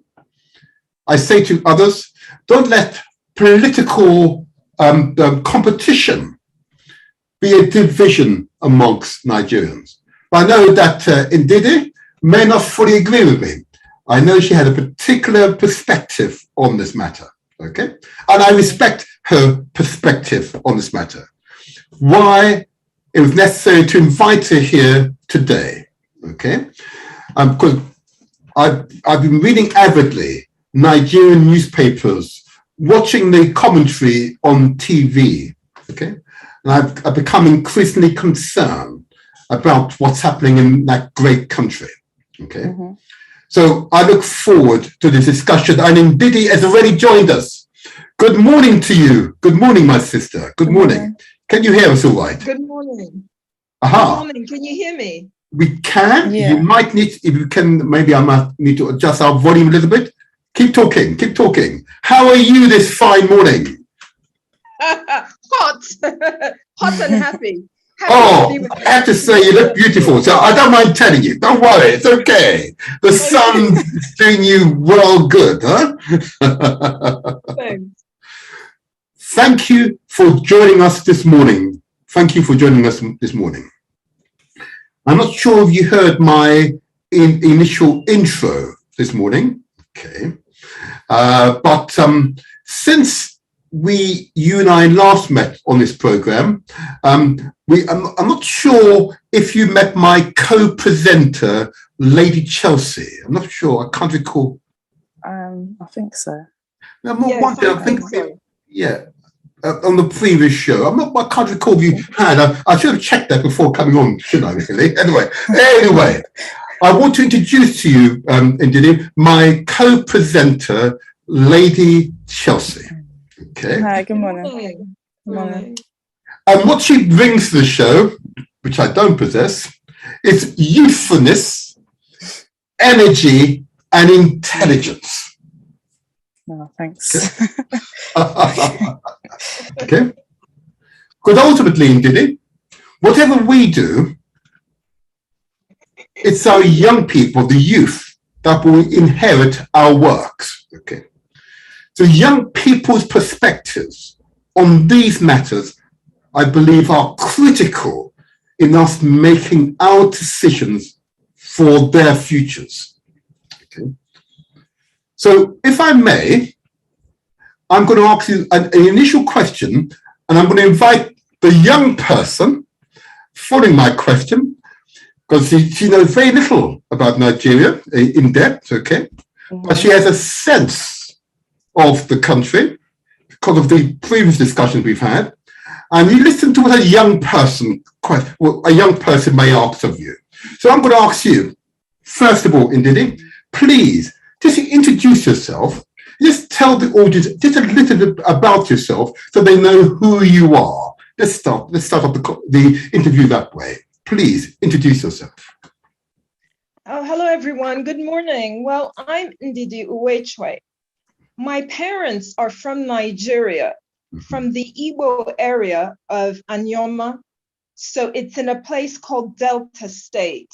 I say to others, don't let political competition be a division amongst Nigerians. I know that Ndidi may not fully agree with me. I know she had a particular perspective on this matter, okay? And I respect her perspective on this matter. Why it was necessary to invite her here today, okay? Because I've been reading avidly Nigerian newspapers, watching the commentary on TV, okay? And I've become increasingly concerned about what's happening in that great country, okay? Mm-hmm. So I look forward to this discussion, and Ndidi has already joined us. Good morning to you. Good morning, my sister. Good morning. Can you hear us all right? Good morning. Aha. Good morning. Can you hear me? We can. Yeah. You might need, if you can, maybe I might need to adjust our volume a little bit. Keep talking. Keep talking. How are you this fine morning? Hot. Hot and happy. Oh, I have to say you look beautiful. So I don't mind telling you. Don't worry. It's okay. The sun's doing you well good, huh? Thanks. Thank you for joining us this morning. Thank you for joining us this morning. I'm not sure if you heard my initial intro this morning. Okay. But since you and I last met on this program, I'm not sure if you met my co-presenter, Lady Chelsea. I'm not sure. I can't recall. I think so. Yes, I think so. Yeah. On the previous show. I can't recall if you had. I should have checked that before coming on, shouldn't I, really? Anyway, I want to introduce to you, Ndidi, my co-presenter, Lady Chelsea. Okay. Hi, good morning. Good morning. And what she brings to the show, which I don't possess, is youthfulness, energy, and intelligence. No, thanks. Okay. Because ultimately, Ndidi, whatever we do, it's our young people, the youth, that will inherit our works. Okay. So young people's perspectives on these matters, I believe, are critical in us making our decisions for their futures. Okay. So if I may, I'm going to ask you an initial question, and I'm going to invite the young person following my question, because she knows very little about Nigeria in depth, okay? Mm-hmm. But she has a sense of the country because of the previous discussions we've had. And you listen to what a young person may ask of you. So I'm going to ask you, first of all, Ndidi, please just introduce yourself. Just tell the audience just a little bit about yourself so they know who you are. Let's start off the interview that way. Please introduce yourself. Oh, hello, everyone. Good morning. Well, I'm Ndidi Uwechwe. My parents are from Nigeria, from the Igbo area of Anyoma. So it's in a place called Delta State.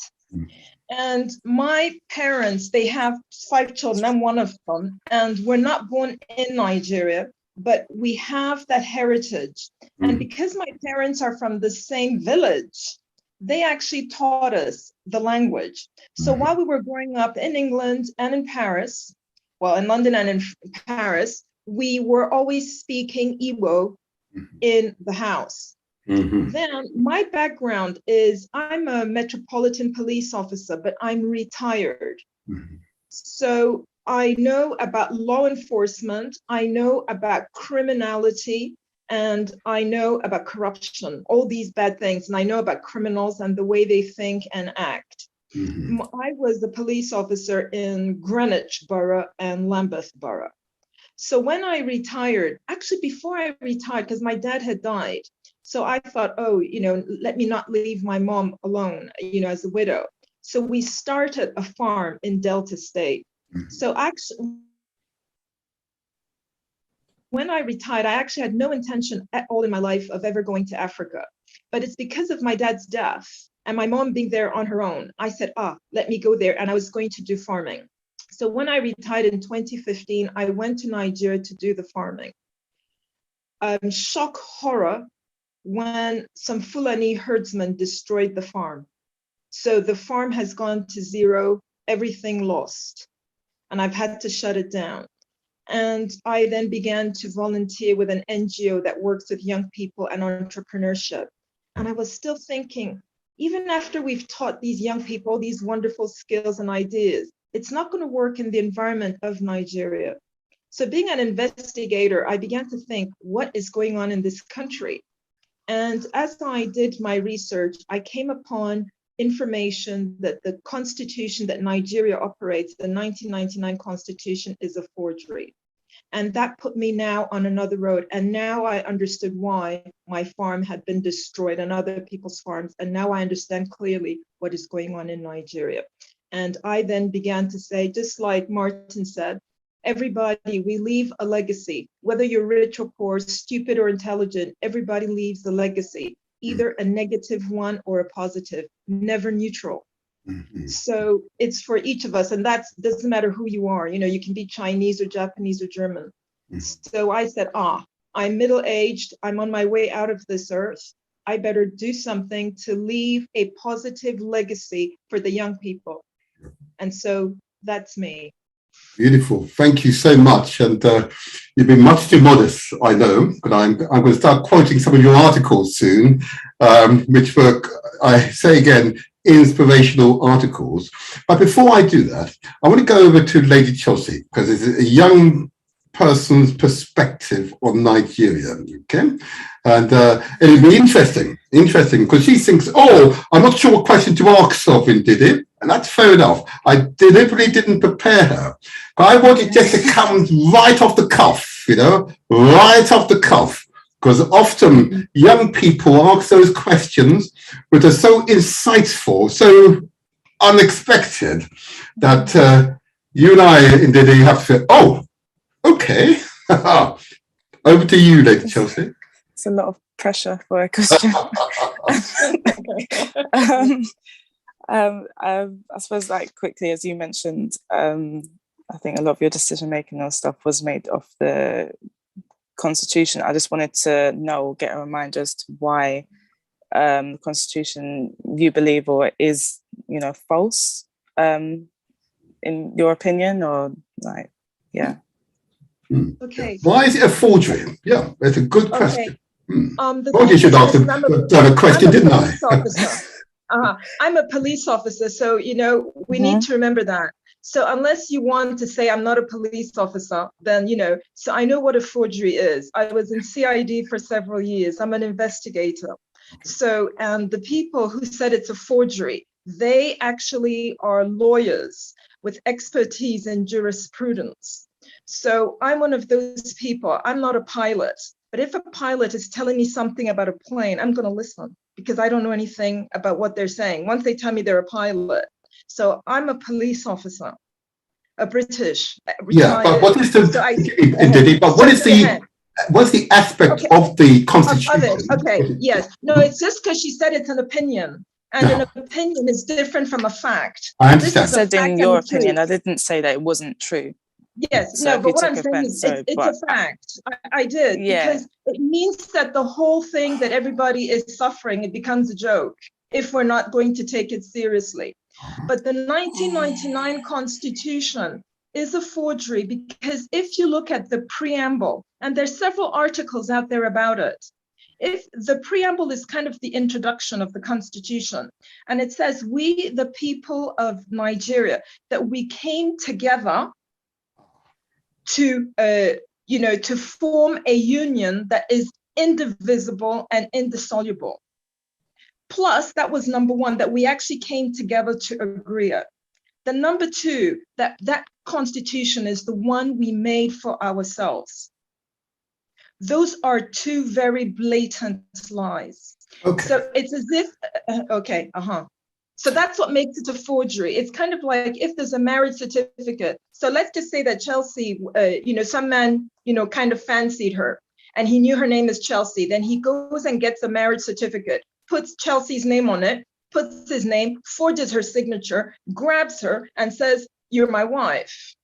And my parents, they have 5 children. I'm one of them. And we're not born in Nigeria, but we have that heritage. And because my parents are from the same village, they actually taught us the language. So while we were growing up in England and in Paris, well, in London and in Paris, we were always speaking Igbo in the house. Then my background is I'm a metropolitan police officer, but I'm retired. So I know about law enforcement, I know about criminality, and I know about corruption, all these bad things, and I know about criminals and the way they think and act. I was a police officer in Greenwich Borough and Lambeth Borough. So when I retired, actually before I retired, because my dad had died, so I thought, oh, let me not leave my mom alone, as a widow. So we started a farm in Delta State. So actually, when I retired, I actually had no intention at all in my life of ever going to Africa. But it's because of my dad's death and my mom being there on her own, I said, let me go there. And I was going to do farming. So when I retired in 2015, I went to Nigeria to do the farming. Shock horror when some Fulani herdsmen destroyed the farm. So the farm has gone to zero, everything lost. And I've had to shut it down. And I then began to volunteer with an NGO that works with young people and entrepreneurship. And I was still thinking, even after we've taught these young people these wonderful skills and ideas, it's not going to work in the environment of Nigeria. So being an investigator, I began to think, what is going on in this country? And as I did my research, I came upon information that the constitution that Nigeria operates, the 1999 constitution, is a forgery. And that put me now on another road. And now I understood why my farm had been destroyed and other people's farms. And now I understand clearly what is going on in Nigeria. And I then began to say, just like Martin said, everybody, we leave a legacy. Whether you're rich or poor, stupid or intelligent, everybody leaves a legacy, either a negative one or a positive, never neutral. So it's for each of us, and that doesn't matter who you are. You can be Chinese or Japanese or German. So I said, I'm middle-aged, I'm on my way out of this earth. I better do something to leave a positive legacy for the young people. And so that's me. Beautiful. Thank you so much. And you've been much too modest, I know, but I'm going to start quoting some of your articles soon, which were, I say again, inspirational articles. But before I do that, I want to go over to Lady Chelsea, because it's a young person's perspective on Nigeria, okay? And it'll be interesting, because she thinks, I'm not sure what question to ask of in Didi, and that's fair enough. I deliberately didn't prepare her, but I wanted just to come right off the cuff, right off the cuff, because often young people ask those questions which are so insightful, so unexpected, that you and I, in Didi, have to say, okay. Over to you, Lady Chelsea. It's a lot of pressure for a question. I suppose, like, quickly, as you mentioned, I think a lot of your decision making and stuff was made off the Constitution. I just wanted to get a reminder as to why the Constitution, you believe, or is, false, in your opinion, or like, yeah. Okay. Why is it a forgery? Yeah, that's a good question. Okay. You should ask a question, didn't I? I'm a police officer, so we need to remember that. So unless you want to say I'm not a police officer, then so I know what a forgery is. I was in CID for several years. I'm an investigator. So and the people who said it's a forgery, they actually are lawyers with expertise in jurisprudence. So I'm one of those people. I'm not a pilot, but if a pilot is telling me something about a plane, I'm going to listen, because I don't know anything about what they're saying once they tell me they're a pilot. So I'm a police officer, a British retired. Yeah, but what is what's the aspect of the Constitution? Okay, yes. No, it's just because she said it's an opinion. And an opinion is different from a fact. I understand. I said in your opinion. I didn't say that it wasn't true. Yes, so but what I'm saying is it's a fact. I did, because it means that the whole thing that everybody is suffering, it becomes a joke if we're not going to take it seriously. But the 1999 Constitution is a forgery, because if you look at the preamble, and there's several articles out there about it, if the preamble is kind of the introduction of the Constitution, and it says, we, the people of Nigeria, that we came together to form a union that is indivisible and indissoluble. Plus, that was number one, that we actually came together to agree. The number two, that constitution is the one we made for ourselves. Those are two very blatant lies. Okay. So it's as if, So that's what makes it a forgery. It's kind of like if there's a marriage certificate. So let's just say that Chelsea, some man, kind of fancied her and he knew her name is Chelsea. Then he goes and gets a marriage certificate, puts Chelsea's name on it, puts his name, forges her signature, grabs her and says, "You're my wife."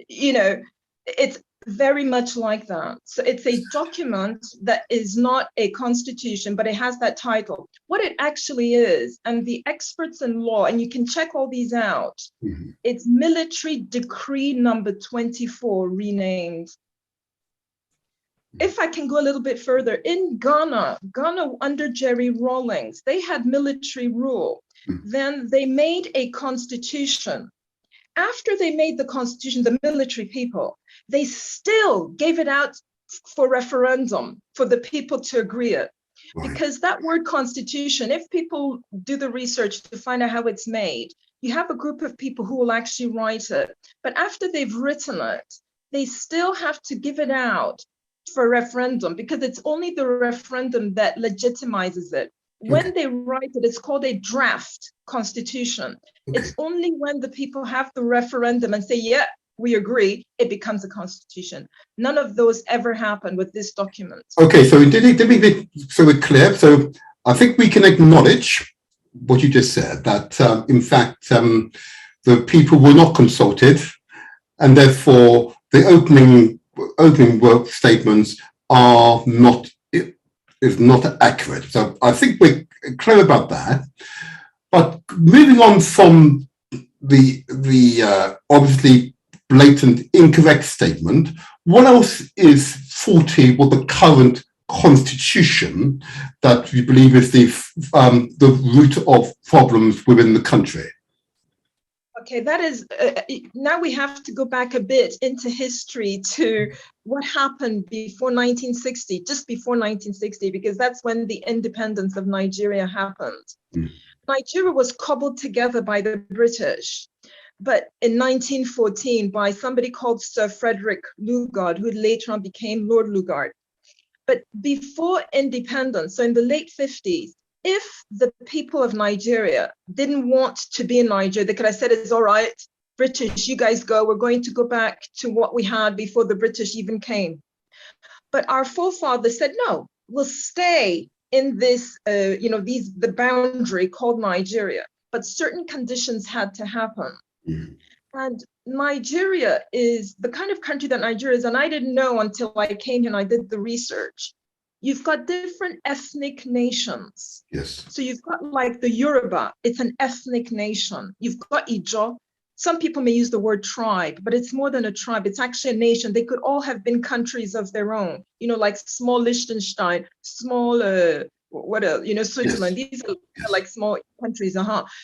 It's very much like that. So it's a document that is not a constitution, but it has that title. What it actually is, and the experts in law, and you can check all these out, it's Military Decree number 24, renamed. If I can go a little bit further, in Ghana under Jerry Rawlings, they had military rule. Then they made a constitution. After they made the constitution, the military people, they still gave it out for referendum for the people to agree it. Right. Because that word constitution, if people do the research to find out how it's made, you have a group of people who will actually write it. But after they've written it, they still have to give it out for referendum because it's only the referendum that legitimizes it. When they write it, it's called a draft constitution. It's only when the people have the referendum and say, yeah, we agree, it becomes a constitution. None of those ever happened with this document. Okay, so so we're clear. So I think we can acknowledge what you just said, that in fact, the people were not consulted, and therefore the opening work statements are not accurate. So I think we're clear about that. But moving on from the obviously blatant incorrect statement, what else is faulty with the current constitution that you believe is the root of problems within the country? Okay, that is, now we have to go back a bit into history to what happened before 1960, just before 1960, because that's when the independence of Nigeria happened. Nigeria was cobbled together by the British, but in 1914 by somebody called Sir Frederick Lugard, who later on became Lord Lugard. But before independence, so in the late 50s, if the people of Nigeria didn't want to be in Nigeria, they could have said, it's all right, British, you guys go, we're going to go back to what we had before the British even came. But our forefathers said, no, we'll stay in this, the boundary called Nigeria, but certain conditions had to happen. And Nigeria is the kind of country that Nigeria is, and I didn't know until I came here and I did the research. You've got different ethnic nations. Yes. So you've got like the Yoruba, it's an ethnic nation. You've got Ijo. Some people may use the word tribe, but it's more than a tribe. It's actually a nation. They could all have been countries of their own, like small Liechtenstein, small, Switzerland. Yes. These are like small countries.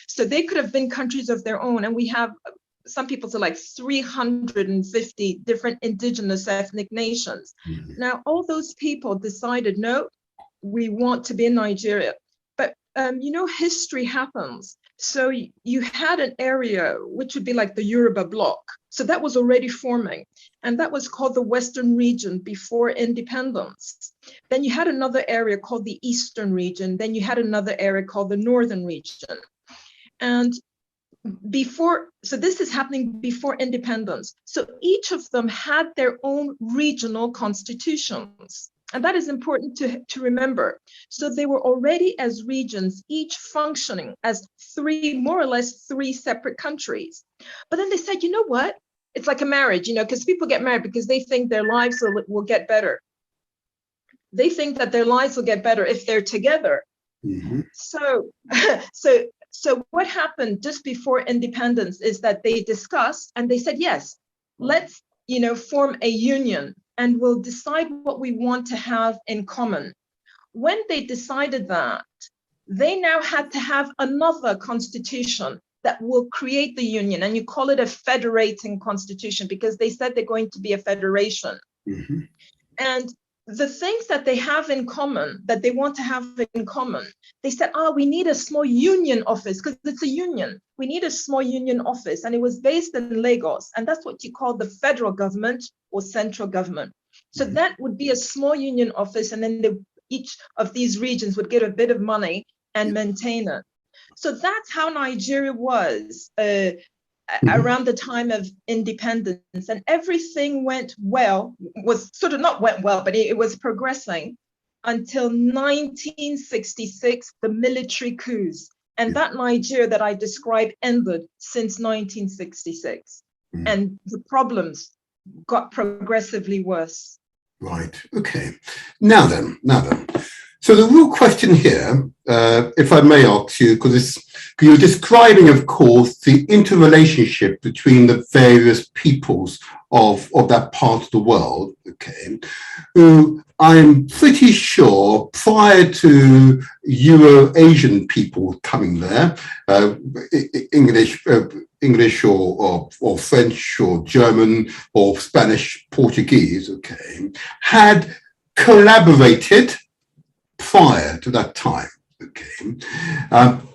So they could have been countries of their own. And we have, some people say like 350 different indigenous ethnic nations. Now, all those people decided, no, we want to be in Nigeria. But, history happens. So you had an area which would be like the Yoruba bloc. So that was already forming. And that was called the Western region before independence. Then you had another area called the Eastern region. Then you had another area called the Northern region. And so this is happening before independence. So each of them had their own regional constitutions. And that is important to remember. So they were already as regions, each functioning as more or less three separate countries. But then they said, you know what? It's like a marriage, because people get married because they think their lives will get better. They think that their lives will get better if they're together. So what happened just before independence is that they discussed and they said, yes, let's, form a union and we'll decide what we want to have in common. When they decided that, they now had to have another constitution that will create the union. And you call it a federating constitution because they said they're going to be a federation. And the things that they have in common, that they want to have in common, they said, we need a small union office, because it's a union. We need a small union office. And it was based in Lagos. And that's what you call the federal government or central government. So that would be a small union office. And then each of these regions would get a bit of money and maintain it. So that's how Nigeria was around the time of independence, and everything went well, was sort of not went well, but it was progressing until 1966, the military coups. And that Nigeria that I described ended since 1966. And the problems got progressively worse. Right, okay. Now then. So the real question here, if I may ask you, because you're describing, of course, the interrelationship between the various peoples of that part of the world, okay, who I'm pretty sure prior to Euro-Asian people coming there, English or French or German or Spanish, Portuguese, okay, had collaborated prior to that time, okay,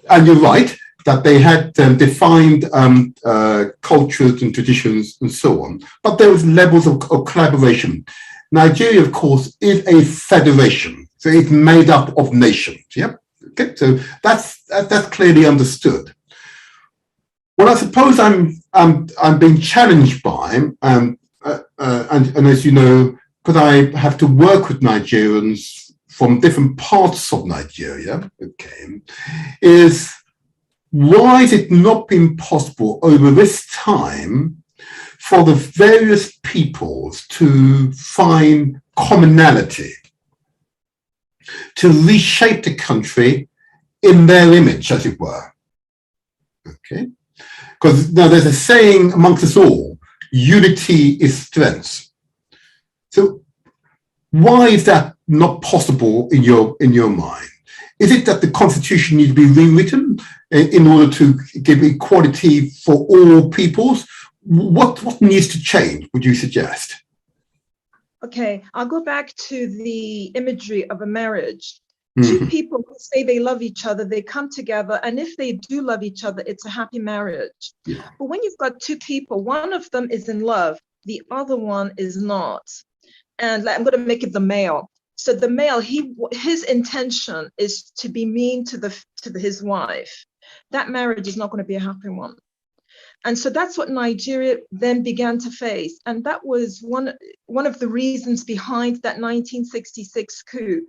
and you're right that they had defined cultures and traditions and so on, but there was levels of collaboration. Nigeria, of course, is a federation, so it's made up of nations. Yeah, okay, so that's clearly understood. What I suppose I'm being challenged by, and as you know, because I have to work with Nigerians from different parts of Nigeria, okay, is why has it not been possible over this time for the various peoples to find commonality, to reshape the country in their image, as it were? Okay, because now there's a saying amongst us all, unity is strength. So why is that not possible in your mind? Is it that the constitution needs to be rewritten in order to give equality for all peoples? What needs to change, would you suggest? Okay, I'll go back to the imagery of a marriage. Two people who say they love each other, they come together, and if they do love each other, it's a happy marriage. Yeah. But when you've got two people, one of them is in love, the other one is not. And I'm going to make it the male. So the male, his intention is to be mean to his wife. That marriage is not going to be a happy one. And so that's what Nigeria then began to face. And that was one of the reasons behind that 1966 coup.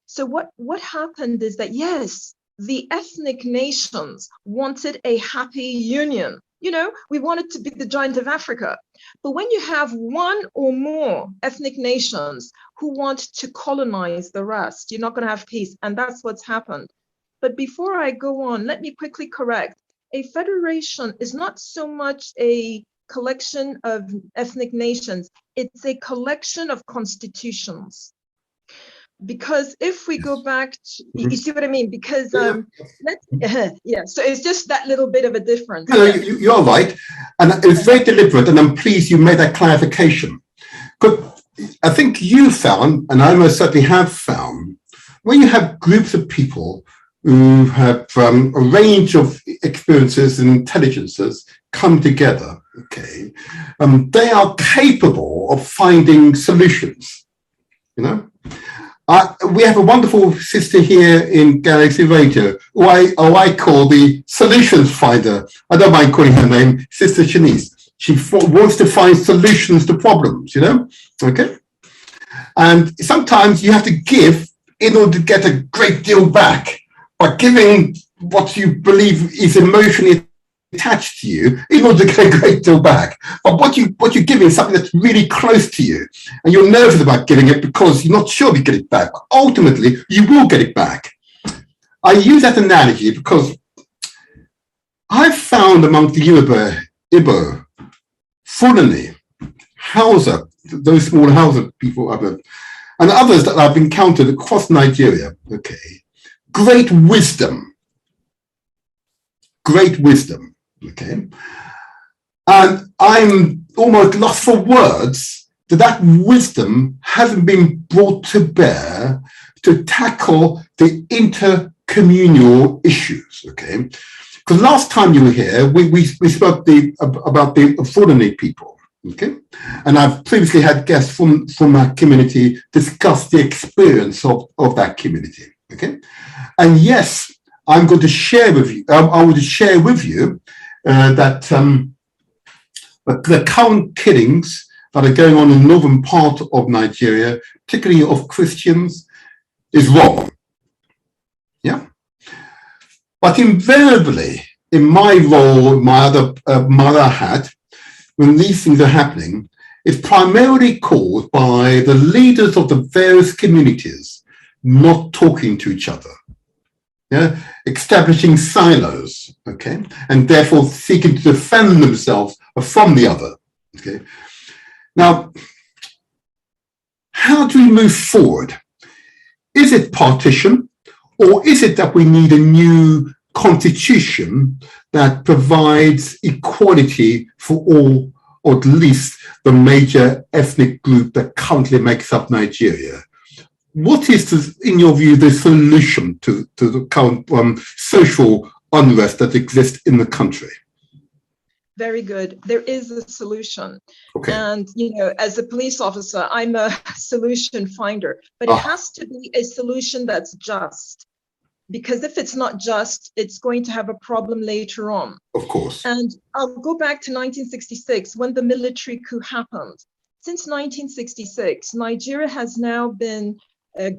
So what happened is that, yes, the ethnic nations wanted a happy union. You know, we wanted to be the giant of Africa. But when you have one or more ethnic nations who want to colonize the rest, you're not going to have peace. And that's what's happened. But before I go on, let me quickly correct. A federation is not so much a collection of ethnic nations. It's a collection of constitutions. Because if we go back to, you see what I mean? Because, so it's just that little bit of a difference. No, you're right. And it's very deliberate, and I'm pleased you made that clarification. Because I think you found, and I most certainly have found, when you have groups of people who have a range of experiences and intelligences come together, okay, they are capable of finding solutions, you know? We have a wonderful sister here in Galaxy Radio, who I call the solutions finder. I don't mind calling her name, Sister Shanice. She wants to find solutions to problems, you know, okay? And sometimes you have to give in order to get a great deal back. By giving what you believe is emotionally attached to you in order to get a great deal back. But what you're giving is something that's really close to you, and you're nervous about giving it because you're not sure you get it back. But ultimately, you will get it back. I use that analogy because I've found among the Yoruba, Igbo, Fulani, Hausa, those small Hausa people, and others that I've encountered across Nigeria, okay, great wisdom, okay? And I'm almost lost for words that wisdom hasn't been brought to bear to tackle the intercommunal issues, okay? Because last time you were here, we spoke about the Fulani people, okay? And I've previously had guests from our community discuss the experience of that community, okay? And yes, I'm going to share with you, I will share with you that the current killings that are going on in the northern part of Nigeria, particularly of Christians, is wrong. Yeah. But invariably, in my role, my other hat, when these things are happening, it's primarily caused by the leaders of the various communities not talking to each other. Yeah, establishing silos, okay, and therefore seeking to defend themselves from the other. Okay. Now, how do we move forward? Is it partition, or is it that we need a new constitution that provides equality for all, or at least the major ethnic group that currently makes up Nigeria? What is, in your view, the solution to the current social unrest that exists in the country? Very good. There is a solution. Okay. And, as a police officer, I'm a solution finder, but it has to be a solution that's just. Because if it's not just, it's going to have a problem later on. Of course. And I'll go back to 1966 when the military coup happened. Since 1966, Nigeria has now been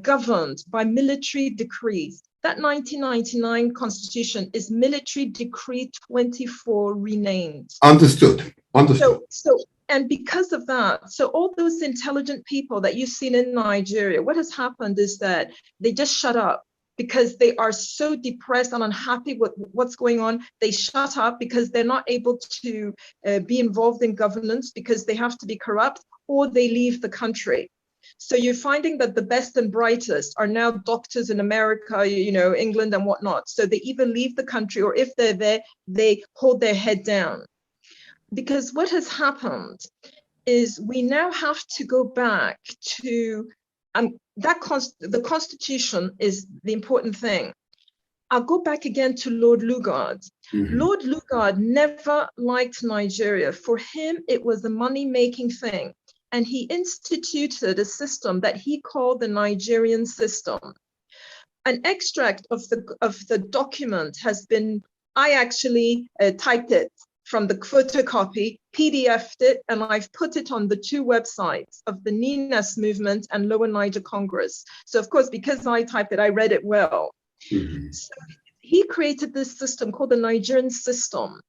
governed by military decrees. That 1999 constitution is Military Decree 24 renamed. Understood. And because of that, so all those intelligent people that you've seen in Nigeria, what has happened is that they just shut up because they are so depressed and unhappy with what's going on. They shut up because they're not able to be involved in governance because they have to be corrupt, or they leave the country. So you're finding that the best and brightest are now doctors in America, England and whatnot. So they either leave the country, or if they're there, they hold their head down. Because what has happened is we now have to go back to the Constitution is the important thing. I'll go back again to Lord Lugard. Mm-hmm. Lord Lugard never liked Nigeria. For him, it was a money-making thing. And he instituted a system that he called the Nigerian system. An extract of the document has been, I actually typed it from the photocopy, PDF'd it, and I've put it on the two websites of the NINAS movement and Lower Niger Congress. So of course, because I typed it, I read it well. Mm-hmm. So he created this system called the Nigerian system,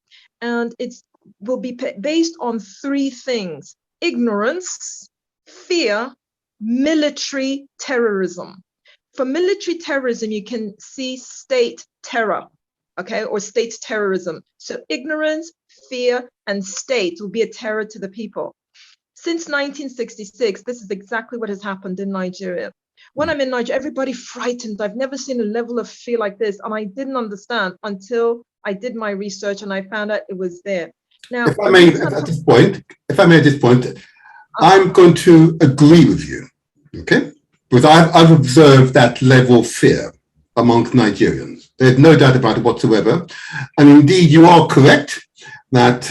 and it will be based on three things: ignorance, fear, military terrorism. For military terrorism, you can see state terror, okay, or state terrorism. So ignorance, fear, and state will be a terror to the people. Since 1966, this is exactly what has happened in Nigeria. When I'm in Nigeria, everybody frightened. I've never seen a level of fear like this, and I didn't understand until I did my research and I found out it was there. Now, if I may at this point, I'm going to agree with you, okay? Because I've observed that level of fear amongst Nigerians. There's no doubt about it whatsoever. And indeed, you are correct that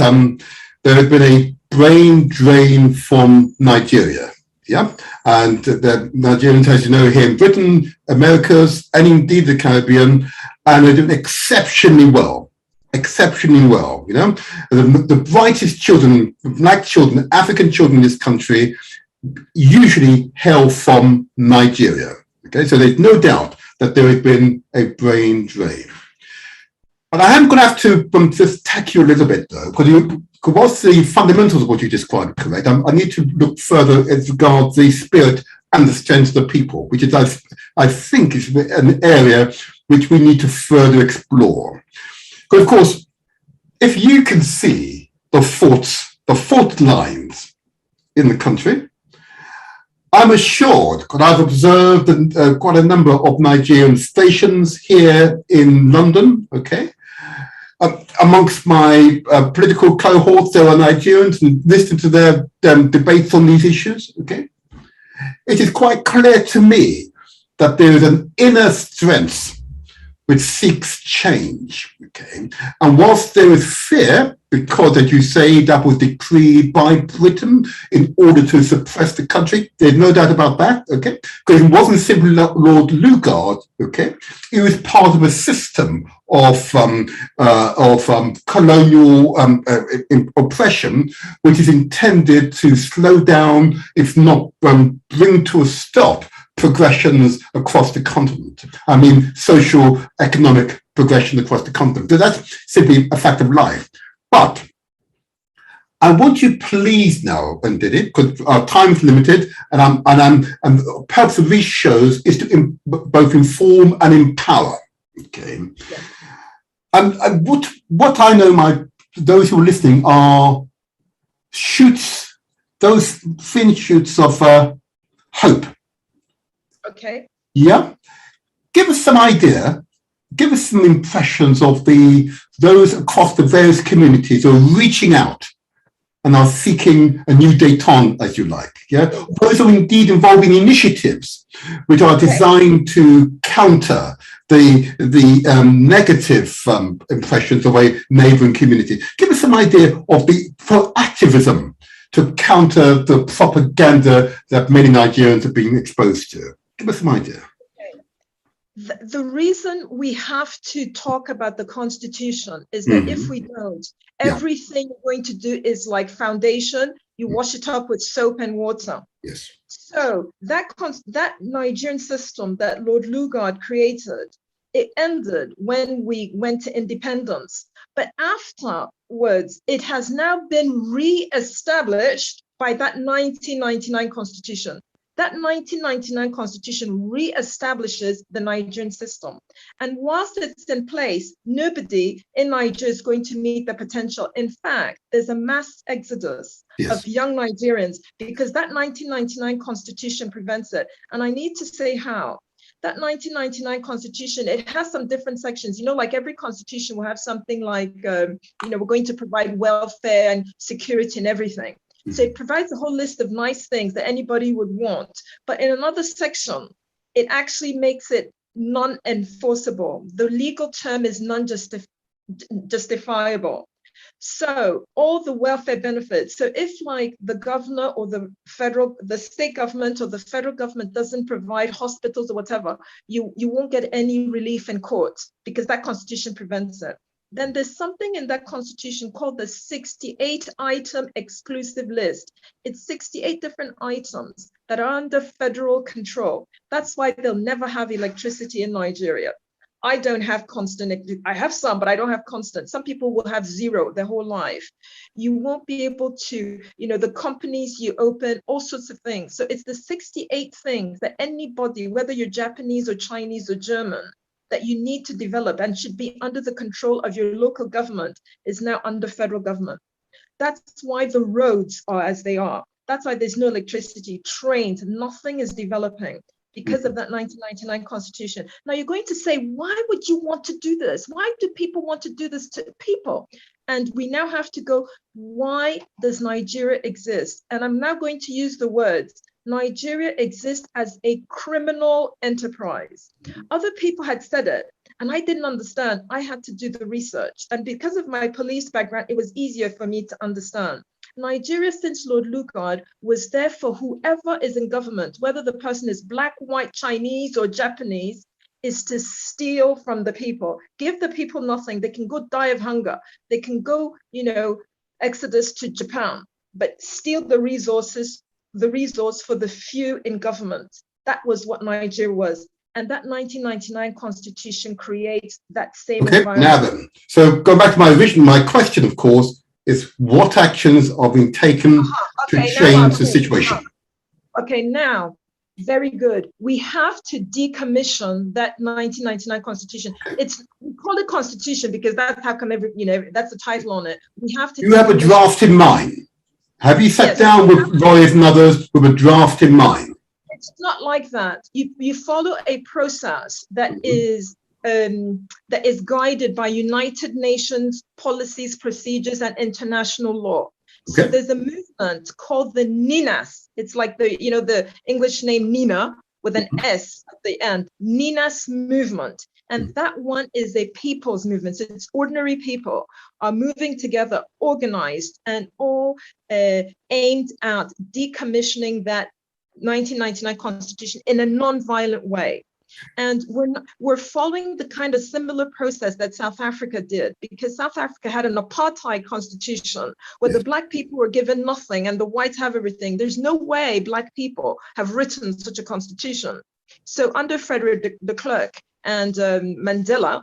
there has been a brain drain from Nigeria, yeah? And the Nigerians, as you know, here in Britain, Americas, and indeed the Caribbean, and they're doing exceptionally well. The brightest children, black children, African children in this country usually hail from Nigeria. Okay, so there's no doubt that there has been a brain drain. But I am going to have to just tack you a little bit though, because whilst the fundamentals of what you described correct, I need to look further as regards the spirit and the strength of the people, which is, I think, is an area which we need to further explore. But of course, if you can see the fault lines in the country, I'm assured, because I've observed quite a number of Nigerian stations here in London, okay? amongst my political cohorts, there are Nigerians, and listen to their debates on these issues. Okay, it is quite clear to me that there is an inner strength which seeks change. Okay, and whilst there is fear, because, as you say, that was decreed by Britain in order to suppress the country, there's no doubt about that. Okay, because it wasn't simply Lord Lugard. Okay, it was part of a system of colonial oppression, which is intended to slow down, if not bring to a stop, progressions across the continent. I mean, social, economic progression across the continent. So that's simply a fact of life. But I want you please now, Ndidi, because our time is limited, and the purpose of these shows is to both inform and empower. Okay. Yeah. And what I know, those who are listening are shoots, those thin shoots of hope. Okay. Yeah. Give us some idea. Give us some impressions of those across the various communities who are reaching out and are seeking a new détente, as you like. Yeah. Those are indeed involving initiatives which are designed to counter the negative impressions of a neighbouring community. Give us some idea of the proactivism to counter the propaganda that many Nigerians are being exposed to. Give us some idea. The reason we have to talk about the Constitution is that if we don't, everything we're going to do is like foundation. You wash it up with soap and water. Yes. So that Nigerian system that Lord Lugard created, it ended when we went to independence. But afterwards, it has now been re-established by that 1999 Constitution. That 1999 Constitution re-establishes the Nigerian system. And whilst it's in place, nobody in Nigeria is going to meet the potential. In fact, there's a mass exodus of young Nigerians because that 1999 Constitution prevents it. And I need to say how. That 1999 Constitution, it has some different sections. You know, like every constitution will have something like, we're going to provide welfare and security and everything. So it provides a whole list of nice things that anybody would want. But in another section, it actually makes it non-enforceable. The legal term is non-justifiable. So all the welfare benefits. So if like the governor or the state government or the federal government doesn't provide hospitals or whatever, you won't get any relief in court because that constitution prevents it. Then there's something in that constitution called the 68-item exclusive list. It's 68 different items that are under federal control. That's why they'll never have electricity in Nigeria. I don't have constant, I have some, but I don't have constant. Some people will have zero their whole life. You won't be able to, the companies you open, all sorts of things. So it's the 68 things that anybody, whether you're Japanese or Chinese or German, that you need to develop and should be under the control of your local government is now under federal government. That's why the roads are as they are. That's why there's no electricity, trains, nothing is developing because of that 1999 Constitution. Now you're going to say, why would you want to do this? Why do people want to do this to people? And we now have to go, why does Nigeria exist? And I'm now going to use the words, Nigeria exists as a criminal enterprise. Other people had said it, and I didn't understand. I had to do the research. And because of my police background, it was easier for me to understand. Nigeria, since Lord Lugard, was there for whoever is in government, whether the person is Black, white, Chinese, or Japanese, is to steal from the people, give the people nothing. They can go die of hunger. They can go, exodus to Japan, but steal the resource for the few in government. That was what Nigeria was. And that 1999 Constitution creates that same environment. Now then, so going back to my question, of course, is what actions are being taken to change the situation? Okay, now, very good. We have to decommission that 1999 Constitution. We call it Constitution because that's how come that's the title on it. We have to. You have a draft in mind. Have you sat down with lawyers and others with a draft in mind? It's not like that. You follow a process that is that is guided by United Nations policies, procedures, and international law. So Okay. there's a movement called the NINAS. It's like the English name Nina with an S at the end, NINAS movement. And that one is a people's movement. So it's ordinary people are moving together, organized, and all aimed at decommissioning that 1999 constitution in a non-violent way. And we're following the kind of similar process that South Africa did, because South Africa had an apartheid constitution where the Black people were given nothing and the whites have everything. There's no way Black people have written such a constitution. So under Frederick de Klerk and Mandela,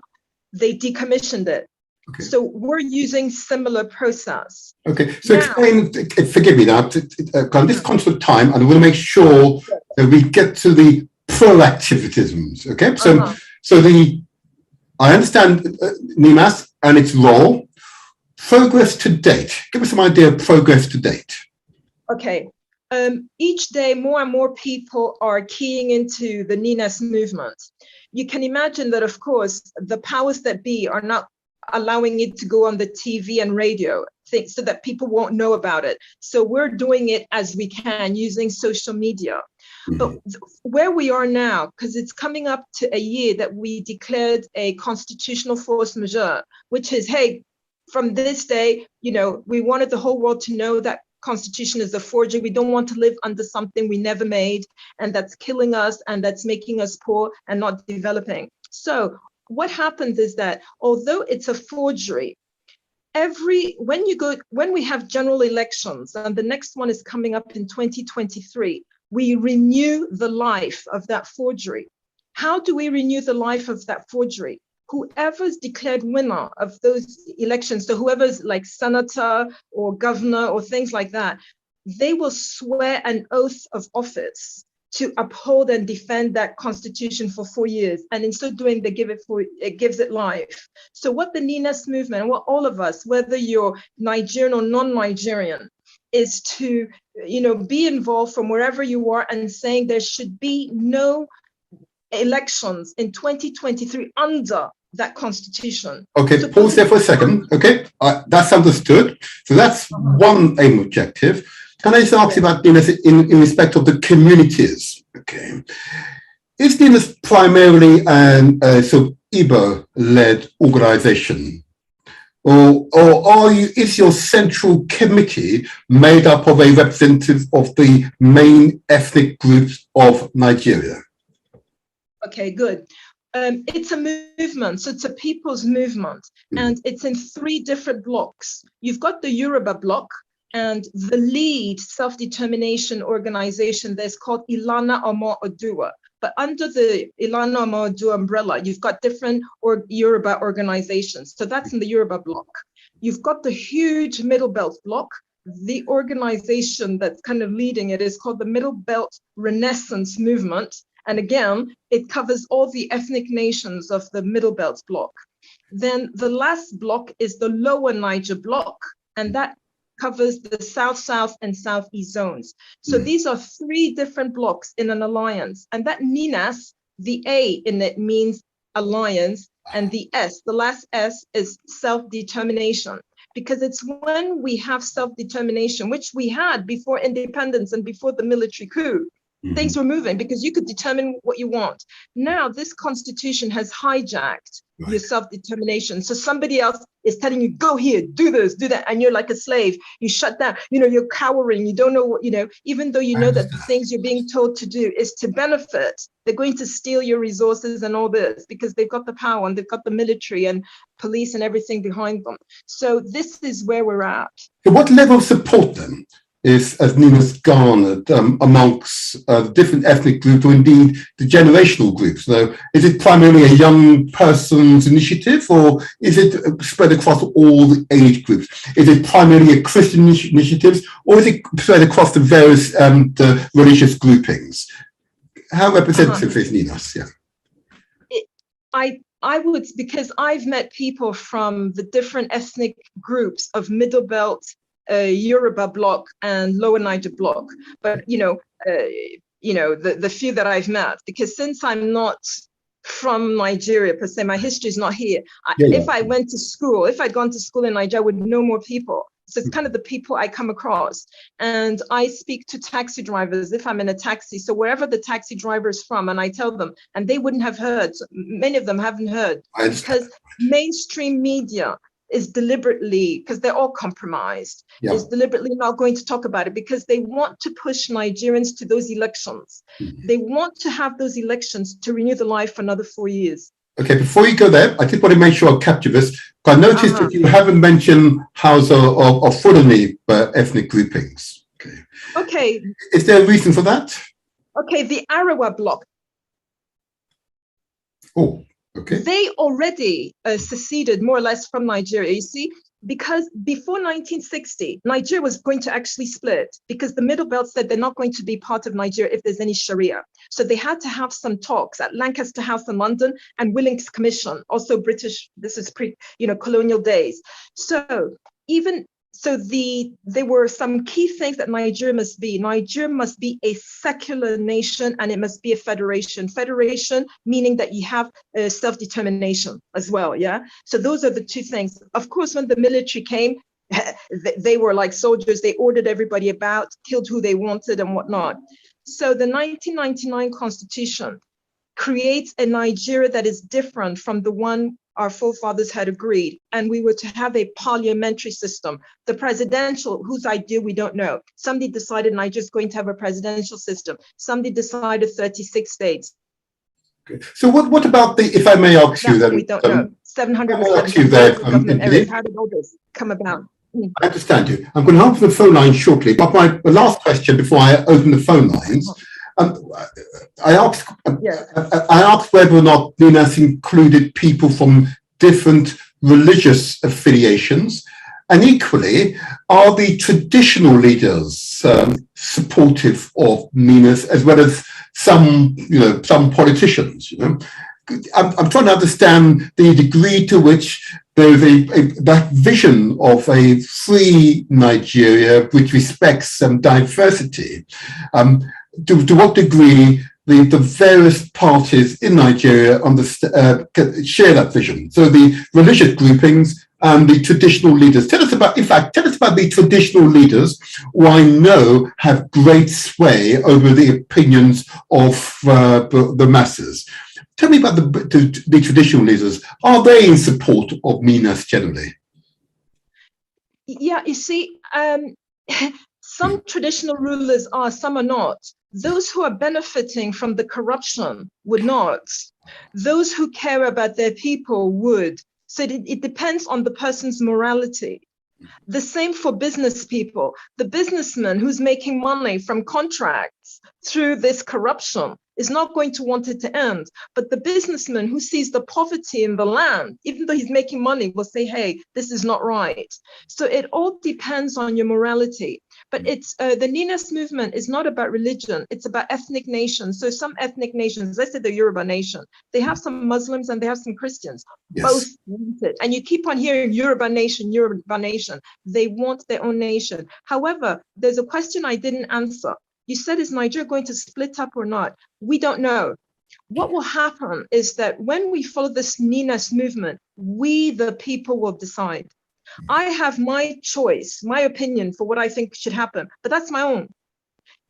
they decommissioned it. Okay. So we're using similar process. Okay, so Now, explain, forgive me now, I'm just conscious of time, and I want to make sure that we get to the proactivities, okay? So I understand NIMAS and its role. Progress to date, give us some idea of progress to date. Okay, each day more and more people are keying into the NINAS movement. You can imagine that, of course, the powers that be are not allowing it to go on the TV and radio so that people won't know about it. So we're doing it as we can using social media. But where we are now, because it's coming up to a year that we declared a constitutional force majeure, which is, hey, from this day, we wanted the whole world to know that Constitution is a forgery. We don't want to live under something we never made, and that's killing us, and that's making us poor and not developing. So what happens is that although it's a forgery, when we have general elections, and the next one is coming up in 2023, we renew the life of that forgery. How do we renew the life of that forgery? Whoever's declared winner of those elections, so whoever's like senator or governor or things like that, they will swear an oath of office to uphold and defend that constitution for 4 years. And in so doing, it gives it life. So what the NINAS movement, what all of us, whether you're Nigerian or non-Nigerian, is to be involved from wherever you are and saying there should be no elections in 2023 under that constitution. Okay, so pause there for a second. Okay, that's understood. So that's one aim objective. Can I just ask you about NINAS in respect of the communities? Okay, is NINAS primarily an sort of Igbo-led organization? Or is your central committee made up of a representative of the main ethnic groups of Nigeria? Okay, good. It's a movement, so it's a people's movement, and it's in 3 different blocks. You've got the Yoruba bloc, and the lead self-determination organization that's called Ilana Omo Oduwa. But under the Ilana Omo Oduwa umbrella, you've got different Yoruba organizations. So that's in the Yoruba bloc. You've got the huge Middle Belt bloc. The organization that's kind of leading it is called the Middle Belt Renaissance Movement. And again, it covers all the ethnic nations of the Middle Belt bloc. Then the last bloc is the Lower Niger bloc, and that covers the South and Southeast zones. So these are 3 different blocks in an alliance. And that NINAS, the A in it means alliance, and the S, the last S, is self-determination. Because it's when we have self-determination, which we had before independence and before the military coup, things were moving because you could determine what you want. Now this constitution has hijacked your self-determination. So somebody else is telling you, go here, do this, do that. And you're like a slave. You shut down, you're cowering. You don't know what, even though you know that the things you're being told to do is to benefit, they're going to steal your resources and all this because they've got the power and they've got the military and police and everything behind them. So this is where we're at. So what level of support then is, as NINAS garnered amongst different ethnic groups, or indeed the generational groups? So is it primarily a young person's initiative, or is it spread across all the age groups? Is it primarily a Christian initiative, or is it spread across the various the religious groupings? How representative is NINAS? Yeah. I would, because I've met people from the different ethnic groups of Middle Belt, Yoruba bloc and Lower Niger bloc, but the few that I've met, because since I'm not from Nigeria per se. My history is not here. Yeah. If I went to school, if I'd gone to school in Nigeria, I would know more people. So it's kind of the people I come across. And I speak to taxi drivers if I'm in a taxi. So wherever the taxi driver is from, and I tell them, and they wouldn't have heard. So many of them haven't heard because mainstream media is deliberately, because they're all compromised, is deliberately not going to talk about it because they want to push Nigerians to those elections. They want to have those elections to renew the life for another 4 years. Okay, before you go there, I just want to make sure I capture this. I noticed that you haven't mentioned Hausa or Fulani ethnic groupings. Okay. Is there a reason for that? Okay, the Arawa bloc. Oh, okay. They already seceded more or less from Nigeria, you see, because before 1960, Nigeria was going to actually split because the Middle Belt said they're not going to be part of Nigeria if there's any Sharia. So they had to have some talks at Lancaster House in London and Willings Commission, also British, this is colonial days. So there were some key things that Nigeria must be. Nigeria must be a secular nation and it must be a federation. Federation meaning that you have self-determination as well, yeah? So those are the two things. Of course, when the military came, they were like soldiers. They ordered everybody about, killed who they wanted and whatnot. So the 1999 Constitution creates a Nigeria that is different from the one our forefathers had agreed, and we were to have a parliamentary system. The presidential, whose idea we don't know. Somebody decided Nigeria's going to have a presidential system. Somebody decided 36 states. Okay. So what about the, if I may ask you then? We don't know. 700 government areas. How did all this come about? I understand you. I'm going to open the phone line shortly, but my last question before I open the phone lines, I asked whether or not Ninas included people from different religious affiliations, and equally, are the traditional leaders supportive of Ninas as well as some politicians? I'm trying to understand the degree to which there is that vision of a free Nigeria which respects some diversity. To what degree the various parties in Nigeria share that vision? So the religious groupings and the traditional leaders. Tell us about the traditional leaders who I know have great sway over the opinions of the masses. Tell me about the traditional leaders. Are they in support of Minas generally? Yeah, you see, some traditional rulers are, some are not. Those who are benefiting from the corruption would not. Those who care about their people would. So it depends on the person's morality. The same for business people. The businessman who's making money from contracts through this corruption is not going to want it to end. But the businessman who sees the poverty in the land, even though he's making money, will say, hey, this is not right. So it all depends on your morality. But it's the Ninas movement is not about religion. It's about ethnic nations. So some ethnic nations, let's say the Yoruba nation, they have some Muslims and they have some Christians. Yes. Both want it. And you keep on hearing Yoruba nation, Yoruba nation. They want their own nation. However, there's a question I didn't answer. You said, is Nigeria going to split up or not? We don't know. What will happen is that when we follow this Ninas movement, we, the people, will decide. I have my choice, my opinion for what I think should happen, but that's my own.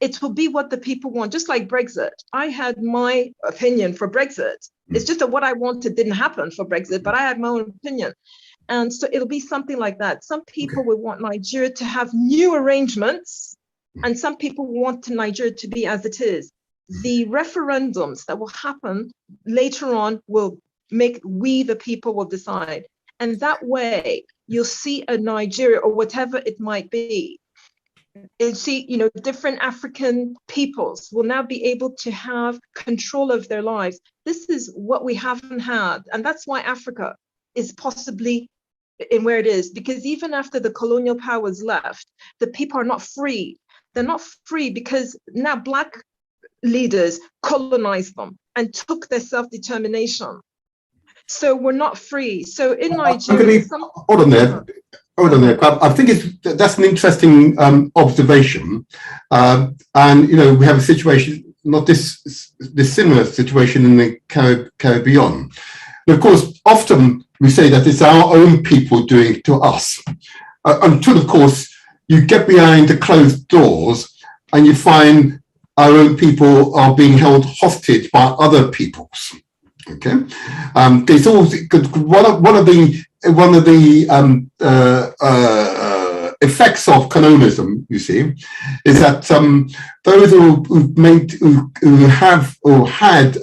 It will be what the people want, just like Brexit. I had my opinion for Brexit. It's just that what I wanted didn't happen for Brexit, but I had my own opinion. And so it'll be something like that. Some people will want Nigeria to have new arrangements, and some people want Nigeria to be as it is. The referendums that will happen later on will make we, the people, will decide. And that way, you'll see a Nigeria, or whatever it might be. You'll see, different African peoples will now be able to have control of their lives. This is what we haven't had. And that's why Africa is possibly in where it is. Because even after the colonial powers left, the people are not free. They're not free because now Black leaders colonized them and took their self-determination. So we're not free. So in Nigeria, hold on there. I think that's an interesting observation. And we have a situation not this similar situation in the Caribbean. And of course, often we say that it's our own people doing it to us, until, of course, you get behind the closed doors and you find our own people are being held hostage by other peoples. Okay, there's also one of the effects of colonialism, you see, is that those who have or had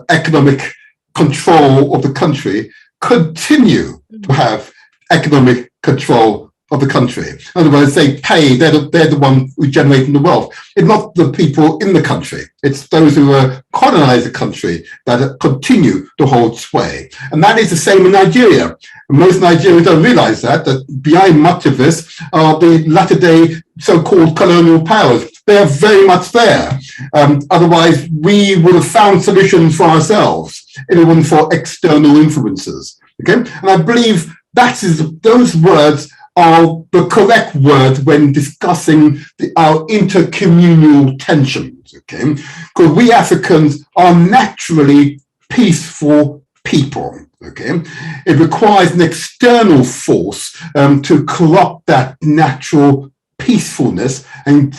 economic control of the country continue to have economic control of the country. In other words, they pay, they're the one who generating the wealth. It's not the people in the country. It's those who colonize the country that continue to hold sway. And that is the same in Nigeria. And most Nigerians don't realize that behind much of this are the latter-day so-called colonial powers. They are very much there. Otherwise, we would have found solutions for ourselves if it wasn't for external influences. Okay, and I believe those words are the correct word when discussing our intercommunal tensions. Okay, because we Africans are naturally peaceful people. Okay, it requires an external force to corrupt that natural peacefulness and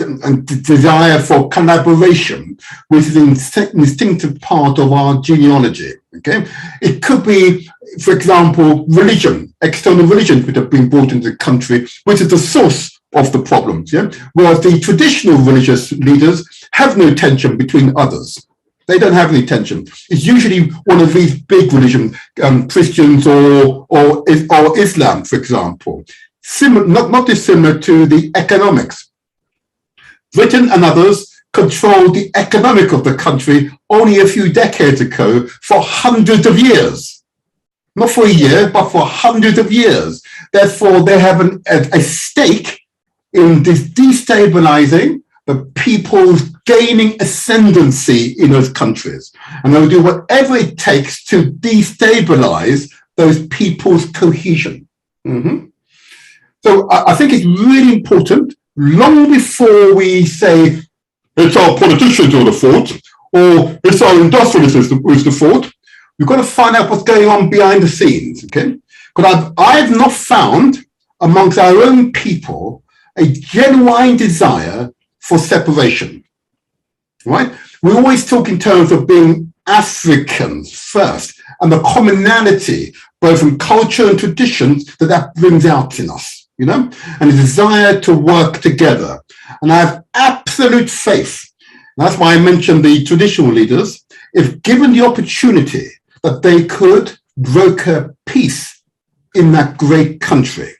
desire for collaboration, which is an instinctive part of our genealogy. Okay, it could be, for example, religion, external religion would have been brought into the country, which is the source of the problems. Yeah, whereas the traditional religious leaders have no tension between others. They don't have any tension. It's usually one of these big religions, Christians or Islam, for example. Not dissimilar to the economics. Britain and others controlled the economic of the country only a few decades ago for hundreds of years. Not for a year, but for hundreds of years. Therefore, they have a stake in this destabilizing the people's gaining ascendancy in those countries. And they'll do whatever it takes to destabilize those people's cohesion. Mm-hmm. So I think it's really important, long before we say it's our politicians who are the fault, or it's our industrialists who's the fault, we've got to find out what's going on behind the scenes, okay? Because I've not found amongst our own people a genuine desire for separation, right? We always talk in terms of being Africans first, and the commonality, both in culture and traditions, that brings out in us. You know, and a desire to work together. And I have absolute faith. And that's why I mentioned the traditional leaders, if given the opportunity, that they could broker peace in that great country.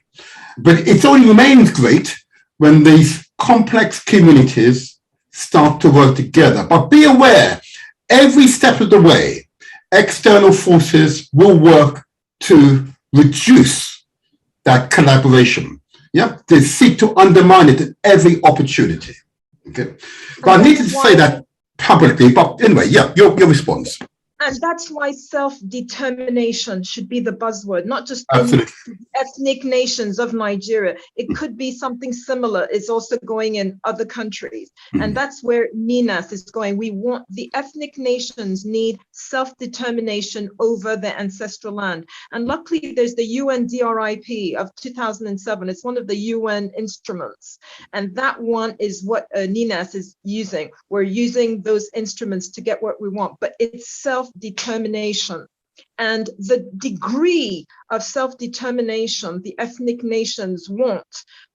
But it only remains great when these complex communities start to work together. But be aware, every step of the way, external forces will work to reduce that collaboration. Yeah, they seek to undermine it at every opportunity. Okay, but I needed to say that publicly. But anyway, yeah, your response. And that's why self-determination should be the buzzword, not just ethnic nations of Nigeria. It could be something similar. It's also going in other countries. And that's where NINAS is going. We want the ethnic nations need self-determination over their ancestral land. And luckily, there's the UNDRIP of 2007. It's one of the UN instruments. And that one is what NINAS is using. We're using those instruments to get what we want, but it's self-determination. And the degree of self-determination the ethnic nations want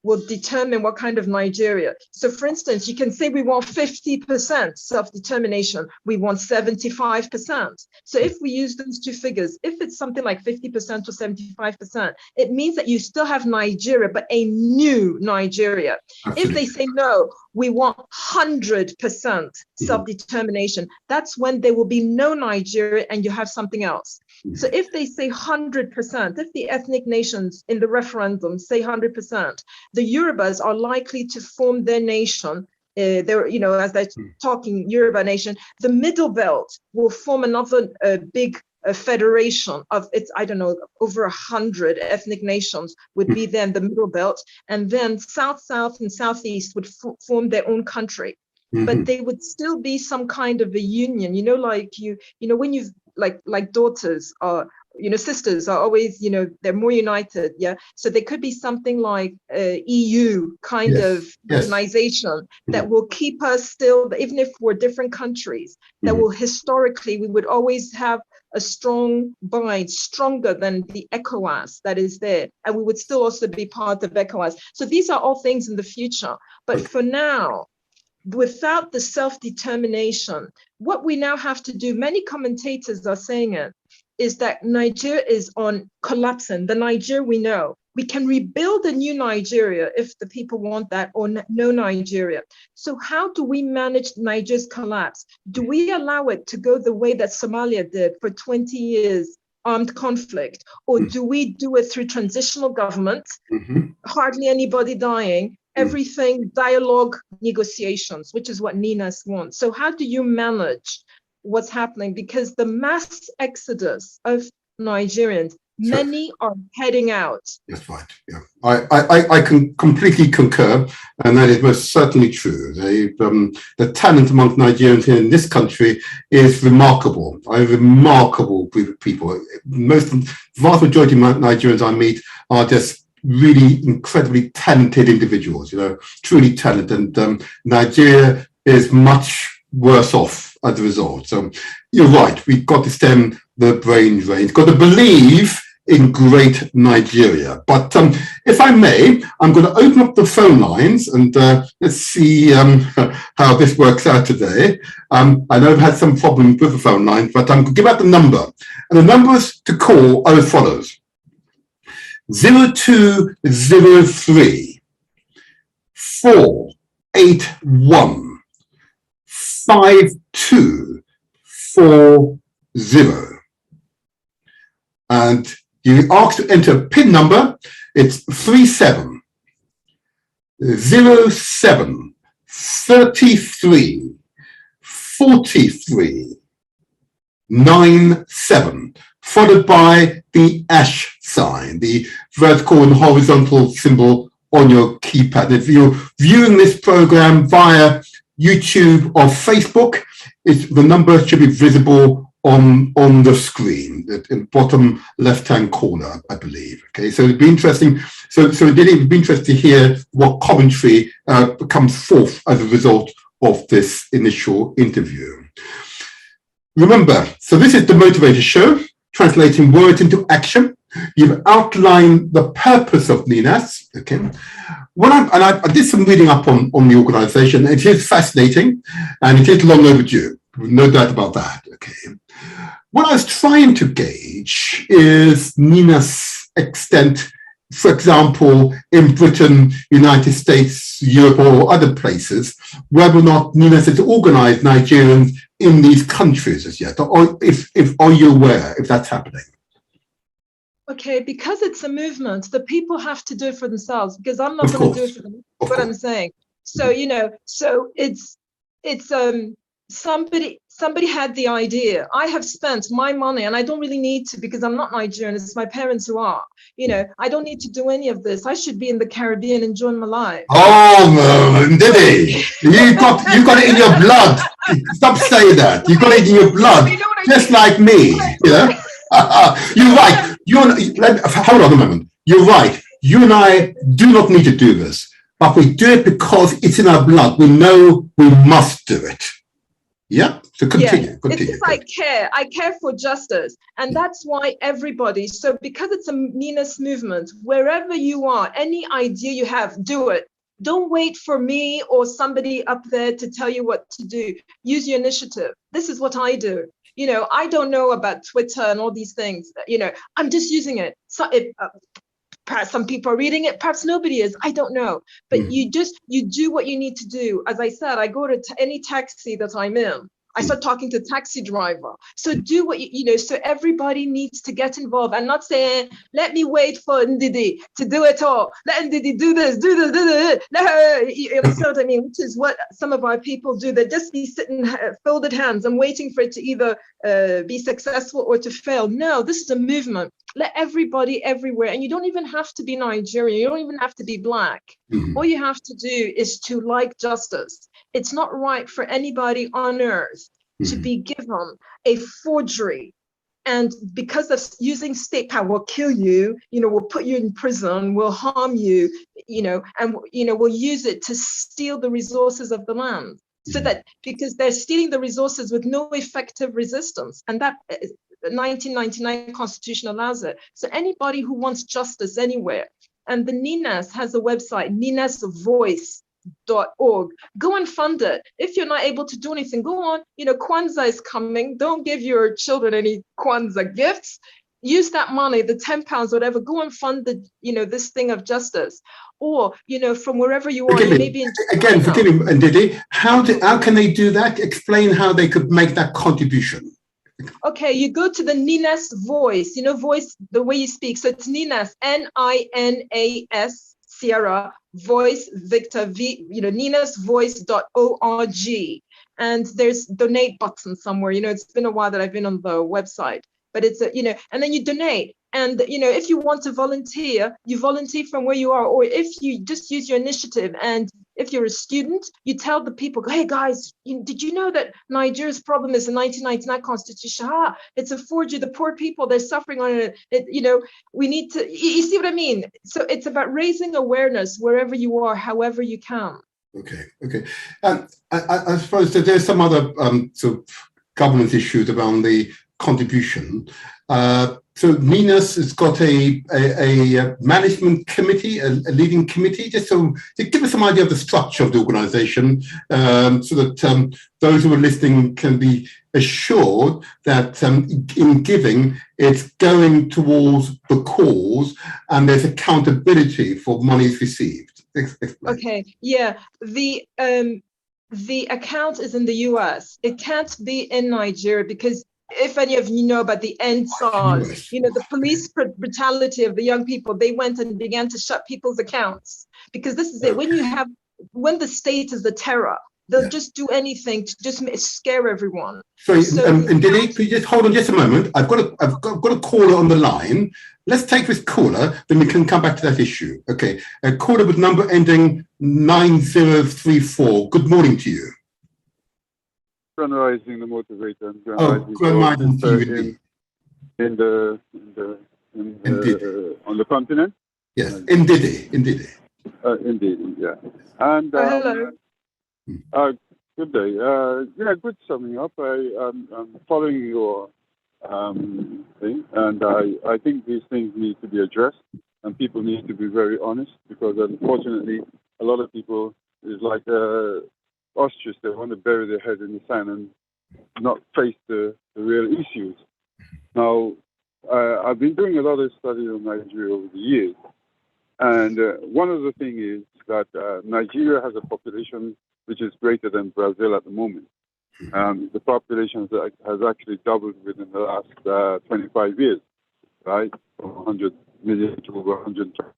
will determine what kind of Nigeria. So for instance, you can say we want 50% self-determination, we want 75%. So if we use those two figures, if it's something like 50% or 75%, it means that you still have Nigeria, but a new Nigeria. If they say no, we want 100% self-determination, that's when there will be no Nigeria and you have something else. So if they say 100%, if the ethnic nations in the referendum say 100%, the Yorubas are likely to form their nation. They're, you know, as they're talking Yoruba nation, the Middle Belt will form another big federation of its, I don't know, over 100 ethnic nations would be then the Middle Belt, and then South, South, and Southeast would form their own country. but they would still be some kind of a union, like when you've like daughters are, sisters are always, they're more united. Yeah. So there could be something like a EU kind of organization that will keep us still, even if we're different countries, that will historically, we would always have a strong bind, stronger than the ECOWAS that is there. And we would still also be part of ECOWAS. So these are all things in the future. But for now, without the self-determination, what we now have to do, many commentators are saying it, is that Nigeria is on collapsing. The Nigeria we know. We can rebuild a new Nigeria if the people want that, or no Nigeria. So how do we manage Nigeria's collapse? Do we allow it to go the way that Somalia did for 20 years, armed conflict? Or do we do it through transitional government, hardly anybody dying, everything dialogue, negotiations, which is what Ninas wants? So how do you manage what's happening? Because the mass exodus of Nigerians, many are heading out. That's right. Yeah, I can completely concur, and that is most certainly true. The talent amongst Nigerians in this country is remarkable. A remarkable group of people. Vast majority of Nigerians I meet are just really incredibly talented individuals. Truly talented, and Nigeria is much worse off as a result. So you're right. We've got to stem the brain drain. We've got to believe in great Nigeria. But if I may, I'm going to open up the phone lines and let's see how this works out today. I know I've had some problems with the phone lines, but I'm going to give out the number. And the numbers to call are as follows. 0203 481 5240. And you ask to enter a PIN number. It's 3707 33 43 97, followed by the # sign, the vertical and horizontal symbol on your keypad. If you're viewing this program via YouTube or Facebook, the number should be visible on the screen, in the bottom left-hand corner, I believe. Okay, so it'd be interesting. So it'd be interesting to hear what commentary comes forth as a result of this initial interview. Remember, so this is the Motivator Show, translating words into action. You've outlined the purpose of NINAS. Okay, I did some reading up on the organization. It is fascinating, and it is long overdue. No doubt about that. Okay. What I was trying to gauge is NINA's extent, for example, in Britain, United States, Europe, or other places, whether or not NINAS has organized Nigerians in these countries as yet, or are you aware if that's happening? Okay, because it's a movement, the people have to do it for themselves, because I'm not going to do it for them. That's what I'm saying. So, so it's somebody had the idea. I have spent my money, and I don't really need to, because I'm not Nigerian. It's my parents who are. I don't need to do any of this. I should be in the Caribbean enjoying my life. Oh, Diddy, you got it in your blood. Stop saying that. You got it in your blood, just like me. You're right. Hold on a moment. You're right. You and I do not need to do this, but we do it because it's in our blood. We know we must do it. Yeah, so continue. It's just I care for justice. And that's why everybody, so because it's a NINAS movement, wherever you are, any idea you have, do it. Don't wait for me or somebody up there to tell you what to do. Use your initiative. This is what I do. I don't know about Twitter and all these things. I'm just using it. So perhaps some people are reading it, perhaps nobody is, I don't know. But you do what you need to do. As I said, I go to any taxi that I'm in. I start talking to taxi driver. So do what so everybody needs to get involved and not saying, let me wait for Ndidi to do it all. Let Ndidi do this. Let her, you understand what I mean? Which is what some of our people do. They just be sitting folded hands and waiting for it to either be successful or to fail. No, this is a movement. let everybody everywhere, and you don't even have to be Nigerian, you don't even have to be Black. All you have to do is to like justice. It's not right for anybody on earth to be given a forgery. And because of using state power, will kill you, will put you in prison, will harm you, and, will use it to steal the resources of the land. So that, because they're stealing the resources with no effective resistance. And that 1999 Constitution allows it. So anybody who wants justice anywhere, and the NINAS has a website, ninasvoice.org. Go and fund it. If you're not able to do anything, go on. Kwanzaa is coming. Don't give your children any Kwanzaa gifts. Use that money, the £10, whatever. Go and fund the, this thing of justice. Or, from wherever you are, maybe again, forgive me, Ndidi. How can they do that? Explain how they could make that contribution. Okay, you go to the NINAS Voice, voice, the way you speak. So it's NINAS, NINAS, Sierra, Voice, Victor, ninasvoice.org. And there's donate button somewhere. It's been a while that I've been on the website, but it's, and then you donate. And, if you want to volunteer, you volunteer from where you are, or if you just use your initiative. And if you're a student, you tell the people, hey guys, did you know that Nigeria's problem is the 1999 Constitution? It's a forgery. The poor people, they're suffering on it. We need to, you see what I mean? So it's about raising awareness wherever you are, however you can. Okay. I suppose that there's some other sort of governance issues around the contribution. So NINAS has got a management committee, a leading committee, just to give us some idea of the structure of the organisation, so that those who are listening can be assured that in giving, it's going towards the cause and there's accountability for monies received. Okay, yeah. The account is in the US. It can't be in Nigeria because if any of you know about the NSARS, the police brutality of the young people, they went and began to shut people's accounts, because this is it. When the state is the terror, they'll just do anything to just scare everyone. Sorry, Ndidi, could you just hold on just a moment? I've got a caller on the line. Let's take this caller, then we can come back to that issue. Okay, a caller with number ending 9034. Good morning to you. Grand Rising, the motivator. Grand Rising to you. On the continent. Yes, Ndidi. Indeed, yeah. And hello. Good day. Good summing up. I'm following your thing, and I think these things need to be addressed, and people need to be very honest, because unfortunately, a lot of people is like ostrich. They want to bury their head in the sand and not face the real issues. Now, I've been doing a lot of study on Nigeria over the years, and one of the things is that Nigeria has a population which is greater than Brazil at the moment. The population has actually doubled within the last 25 years, right? From 100 million to over 120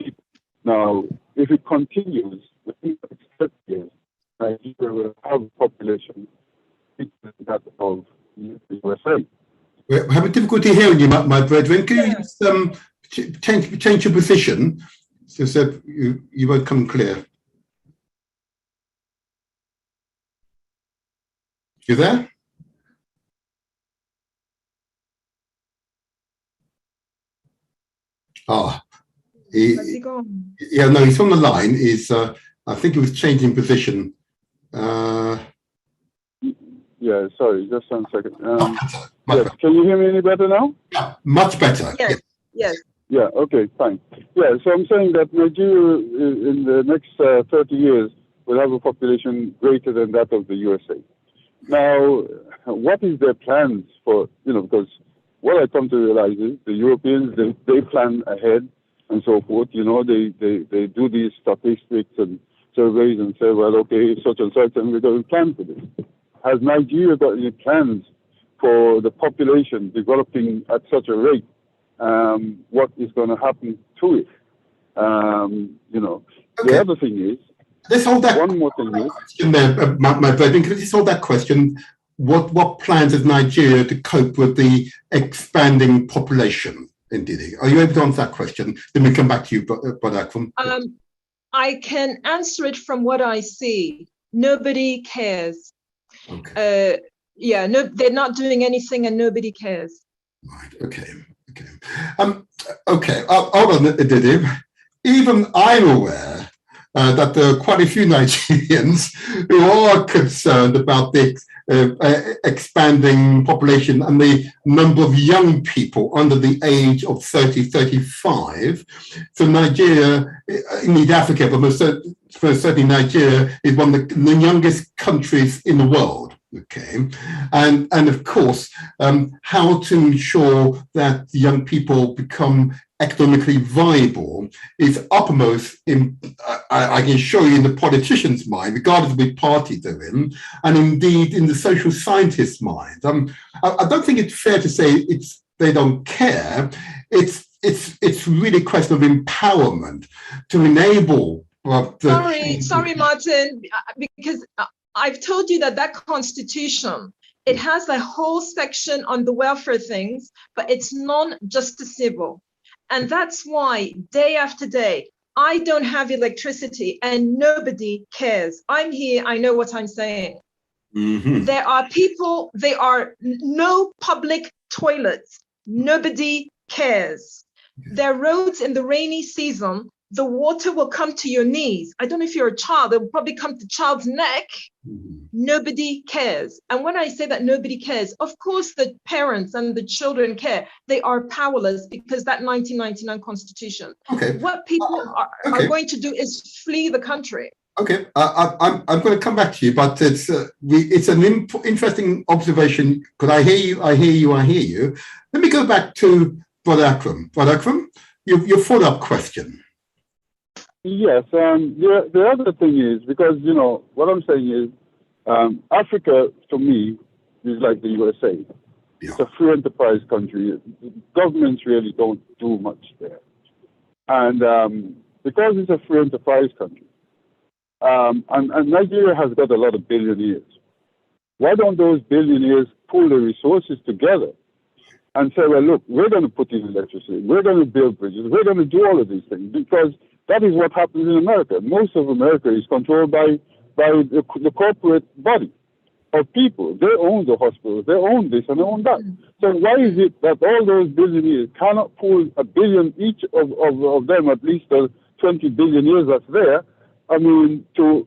people. Now, if it continues, within the next 30 years, Nigeria will have a population equal to that of the USA. We're having difficulty hearing you, my brethren. Can you just change your position so that you won't come clear? You there? Has he gone? Yeah, no, he's on the line. I think he was changing position. Yeah, sorry, just 1 second. Yes, can you hear me any better now? Yeah, much better. Yes. Yeah, okay, fine. Yeah, so I'm saying that Nigeria in the next 30 years will have a population greater than that of the USA. Now, what is their plans for, because what I come to realize is the Europeans, they plan ahead and so forth, they do these statistics and surveys and say, well, okay, such and such, and we're going to plan for this. Has Nigeria got any plans for the population developing at such a rate? What is going to happen to it? Okay. The other thing is, let's hold that one more thing is, question there, my brethren. Can we just hold that question? what plans has Nigeria to cope with the expanding population? Indeed, are you able to answer that question? Then we come back to you, Brother Akram. I can answer it from what I see. Nobody cares. Okay. No, they're not doing anything, and nobody cares. Right. Okay. Okay. Hold on, Didi. Even I'm aware that there are quite a few Nigerians who are concerned about the expanding population and the number of young people under the age of 35. So Nigeria, indeed Africa, but certainly Nigeria is one of the youngest countries in the world. Okay, and of course, how to ensure that young people become economically viable is uppermost in, I can show you, in the politician's mind, regardless of which party they're in, and indeed in the social scientist's mind. I don't think it's fair to say they don't care. It's really a question of empowerment to enable. Sorry, Martin, because I've told you that constitution, it has a whole section on the welfare things, but it's non-justiciable. And that's why day after day, I don't have electricity and nobody cares. I'm here, I know what I'm saying. Mm-hmm. There are no public toilets. Nobody cares. There are roads in the rainy season. The water will come to your knees. I don't know if you're a child, it will probably come to child's neck. Mm-hmm. Nobody cares. And when I say that nobody cares, of course the parents and the children care. They are powerless because that 1999 constitution. Okay. What people are going to do is flee the country. Okay, I'm going to come back to you, but it's an interesting observation, because I hear you. Let me go back to Brother Akram. Brother Akram, your follow-up question. Yes, the other thing is, because, what I'm saying is, Africa, for me, is like the USA. Yeah. It's a free enterprise country. Governments really don't do much there. And because it's a free enterprise country, and Nigeria has got a lot of billionaires, why don't those billionaires pool their resources together and say, well, look, we're going to put in electricity, we're going to build bridges, we're going to do all of these things, because that is what happens in America. Most of America is controlled by the corporate body of people. They own the hospitals, they own this and they own that. So why is it that all those billionaires cannot pool $1 billion each of them, at least the 20 billionaires that's there, to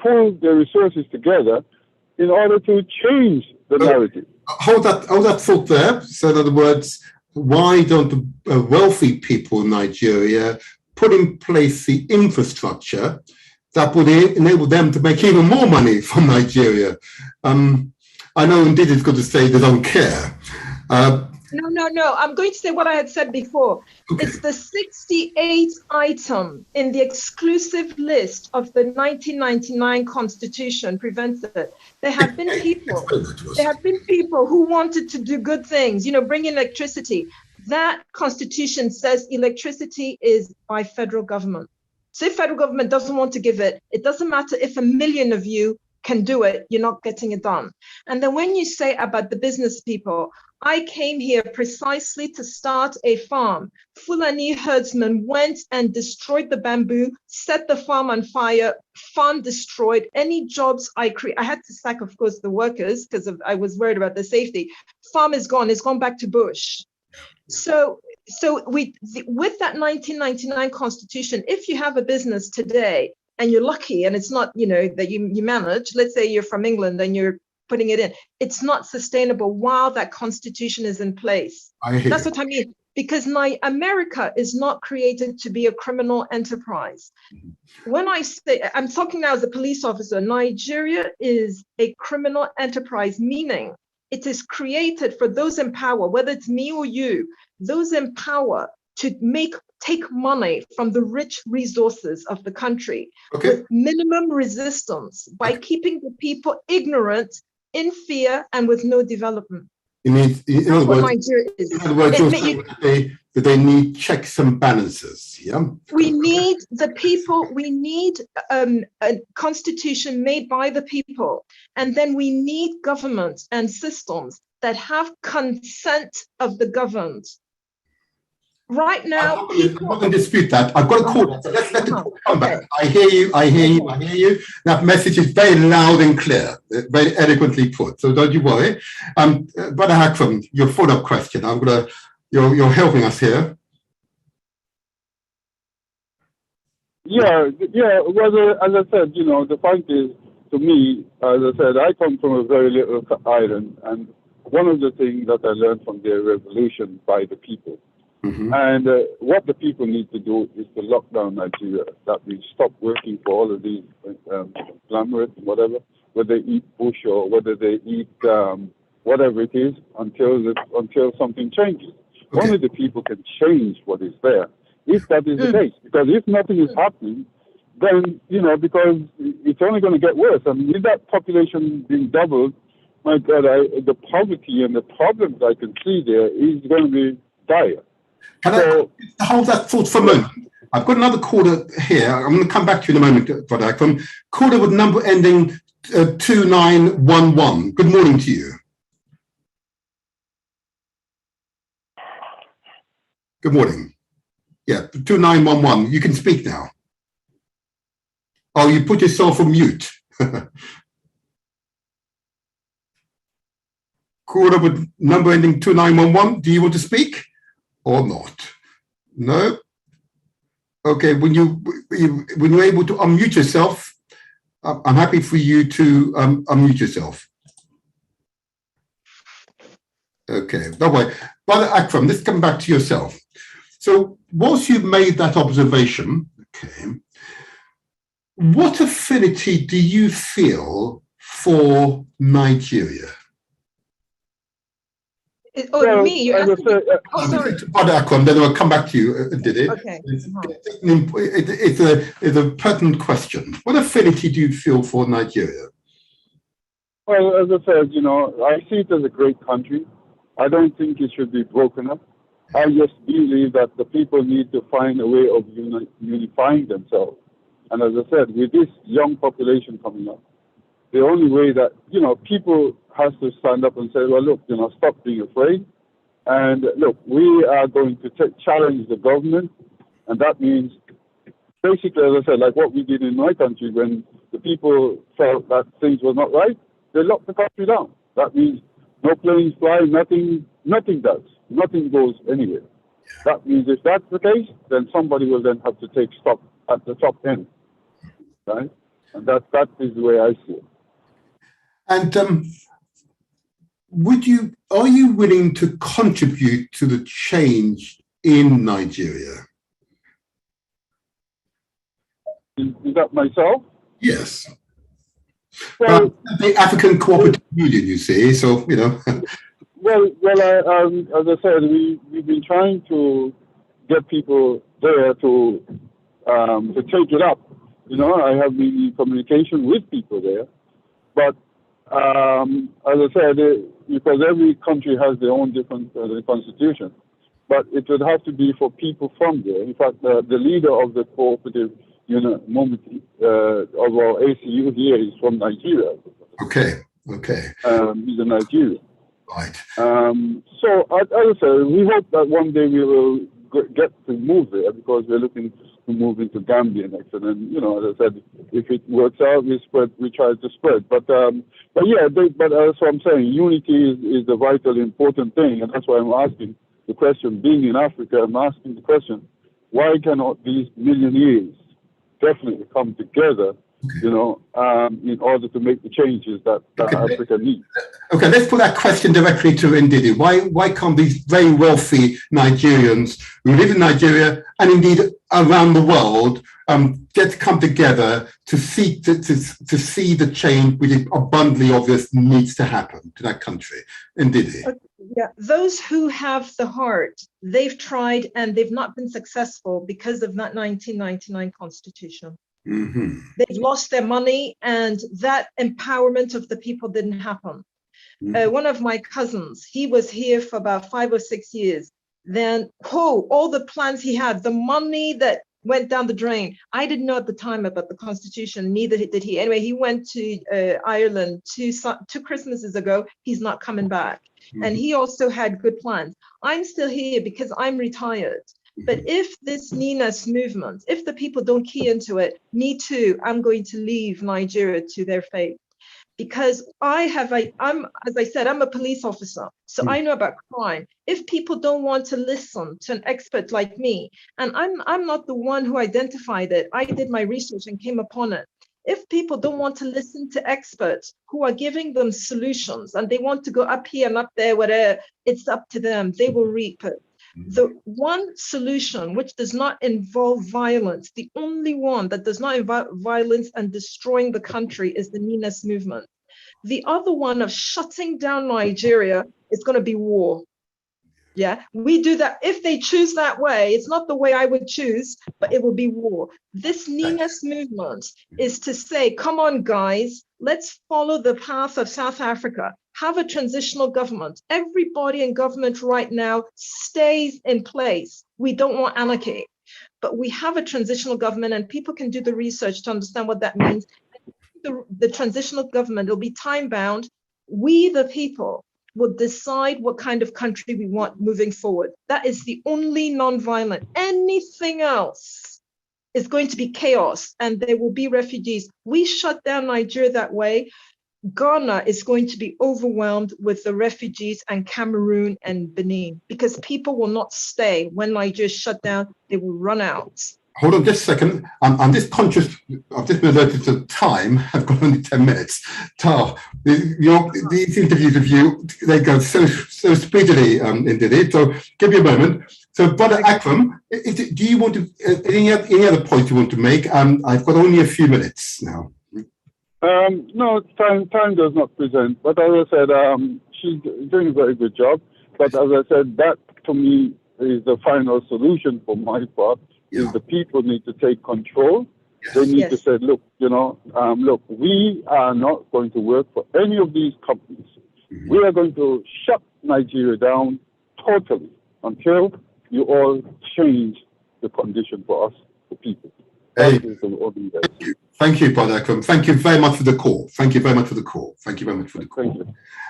pool their resources together in order to change the narrative? Hold that thought there. So in other words, why don't the wealthy people in Nigeria put in place the infrastructure that would enable them to make even more money from Nigeria? I know indeed it's good to say they don't care. No. I'm going to say what I had said before. Okay. It's the 68th item in the exclusive list of the 1999 Constitution prevents it. There have been people who wanted to do good things, bring in electricity. That constitution says electricity is by federal government. So if federal government doesn't want to give it, it doesn't matter if 1 million of you can do it, you're not getting it done. And then when you say about the business people, I came here precisely to start a farm. Fulani herdsmen went and destroyed the bamboo, set the farm on fire, farm destroyed. Any jobs I create, I had to sack, of course, the workers because I was worried about the safety. Farm is gone, it's gone back to bush. So with that 1999 Constitution, if you have a business today and you're lucky and it's not, that you manage, let's say you're from England and you're putting it in, it's not sustainable while that Constitution is in place. That's what I mean. Because America is not created to be a criminal enterprise. When I say, I'm talking now as a police officer, Nigeria is a criminal enterprise, meaning it is created for those in power, whether it's me or you, those in power to take money from the rich resources of the country with minimum resistance by keeping the people ignorant, in fear, and with no development. You need, in other What words, Nigeria is. in other words, you're saying that they need checks and balances. Yeah. We need the people. We need a constitution made by the people, and then we need governments and systems that have consent of the governed. Right now, I'm not going to dispute that. I've got a call. So let's let the call come back. I hear you. I hear you. I hear you. That message is very loud and clear, very eloquently put. So don't you worry. Brother Akram, your follow-up question. I'm gonna. You're helping us here. Yeah. Well, as I said, the point is, to me, as I said, I come from a very little island, and one of the things that I learned from the revolution by the people. Mm-hmm. And what the people need to do is to lock down Nigeria. That means stop working for all of these conglomerates, whatever, whether they eat bush or whether they eat whatever it is, until something changes. Okay. Only the people can change what is there, if that is the case. Because if nothing is happening, then, because it's only going to get worse. I mean, with that population being doubled, my God, the poverty and the problems I can see there is going to be dire. Can I hold that thought for a moment? I've got another caller here. I'm going to come back to you in a moment, Brother Akram. Caller with number ending 2911. Good morning to you. Good morning. Yeah, 2911. You can speak now. Oh, you put yourself on mute. Caller with number ending 2911. Do you want to speak? Or not? No? Okay, when you're able to unmute yourself, I'm happy for you to unmute yourself. Okay, no way. Brother Akram, let's come back to yourself. So once you've made that observation, okay, what affinity do you feel for Nigeria? Me, you're asking me. Sorry. Brother Akram, then I'll come back to you, did it? Okay. It's a pertinent question. What affinity do you feel for Nigeria? Well, as I said, I see it as a great country. I don't think it should be broken up. I just believe that the people need to find a way of unifying themselves. And as I said, with this young population coming up, the only way that, people has to stand up and say, well, look, stop being afraid. And look, we are going to challenge the government. And that means, basically, as I said, like what we did in my country when the people felt that things were not right, they locked the country down. That means no planes fly, nothing does. Nothing goes anywhere. That means if that's the case, then somebody will then have to take stock at the top end. Right? And that is the way I see it. And are you willing to contribute to the change in Nigeria? Is that myself? Yes. Well, the African Cooperative Union, you see, so, Well, as I said, we've been trying to get people there to take it up. I have been in communication with people there, but as I said, because every country has their own different constitution, but it would have to be for people from there. In fact, the leader of the cooperative movement of our ACU here is from Nigeria. Okay. He's a Nigerian. Right. So, as I said, we hope that one day we will get to move there because we're looking to move into Gambia next. And then, as I said, if it works out, we try to spread. But that's what I'm saying. Unity is the vital important thing. And that's why I'm asking the question, being in Africa, I'm asking the question, why cannot these millionaires definitely come together, in order to make the changes that Africa needs? Okay, let's put that question directly to Ndidi. Why can't these very wealthy Nigerians who live in Nigeria and indeed around the world come together to see the change which is abundantly obvious needs to happen to that country? Ndidi. Yeah, those who have the heart, they've tried and they've not been successful because of that 1999 constitution. Mm-hmm. They've lost their money and that empowerment of the people didn't happen. One of my cousins, he was here for about 5 or 6 years. Then, all the plans he had, the money that went down the drain. I didn't know at the time about the Constitution, neither did he. Anyway, he went to Ireland two Christmases ago. He's not coming back. And he also had good plans. I'm still here because I'm retired. But if this Ninas movement, if the people don't key into it, me too, I'm going to leave Nigeria to their fate. Because I'm, as I said, I'm a police officer, so I know about crime. If people don't want to listen to an expert like me, and I'm not the one who identified it, I did my research and came upon it. If people don't want to listen to experts who are giving them solutions and they want to go up here and up there, whatever, it's up to them, they will reap it. The one solution which does not involve violence, the only one that does not involve violence and destroying the country is the Ninas movement. The other one of shutting down Nigeria is going to be war. Yeah, we do that. If they choose that way, it's not the way I would choose, but it will be war. This Ninas movement is to say, come on, guys, let's follow the path of South Africa. Have a transitional government. Everybody in government right now stays in place. We don't want anarchy, but we have a transitional government and people can do the research to understand what that means. The transitional government will be time bound. We, the people, will decide what kind of country we want moving forward. That is the only non-violent. Anything else is going to be chaos and there will be refugees. We shut down Nigeria that way. Ghana is going to be overwhelmed with the refugees, and Cameroon and Benin, because people will not stay. When Nigeria is shut down, they will run out. Hold on just a second. I'm just conscious, I've just been alerted to time. I've got only 10 minutes. Tar, these interviews with you, they go so speedily, indeed. So give me a moment. So, Brother Akram, do you want to, any other points you want to make? I've got only a few minutes now. No, time does not present. But as I said, she's doing a very good job. But as I said, that to me is the final solution for my part. Is the people need to take control. Yes. They need to say, look, look, we are not going to work for any of these companies. We are going to shut Nigeria down totally until you all change the condition for us, the people. Hey. Thank you, Brother Akram. Thank you very much for the call. Thank you very much for the call. Thank you very much for the call.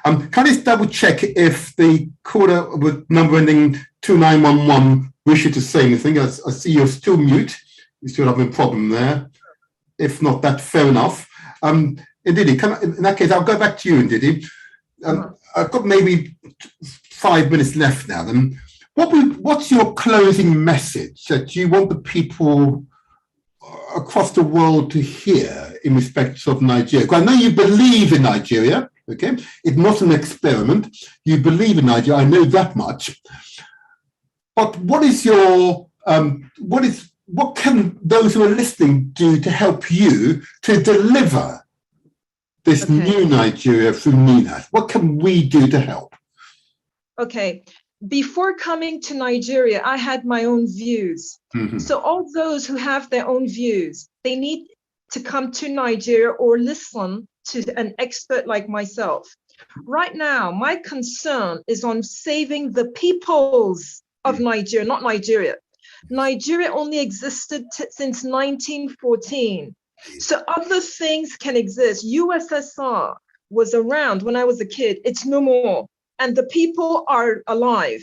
Can I just double check if the caller with number ending 2911 wishes to say anything? I see you're still mute. You're still having a problem there. If not, that's fair enough. Ndidi, in that case, I'll go back to you, Ndidi. I've got maybe 5 minutes left now. Then, what's your closing message that you want the people across the world to hear in respect of Nigeria? Because I know you believe in Nigeria, okay? It's not an experiment. You believe in Nigeria, I know that much. But what is your, what can those who are listening do to help you to deliver this new Nigeria through Ninas? What can we do to help? Okay. Before coming to Nigeria, I had my own views. So all those who have their own views, they need to come to Nigeria or listen to an expert like myself. Right now, my concern is on saving the peoples of Nigeria, not Nigeria. Nigeria only existed since 1914. So other things can exist. USSR was around when I was a kid. It's no more. And the people are alive.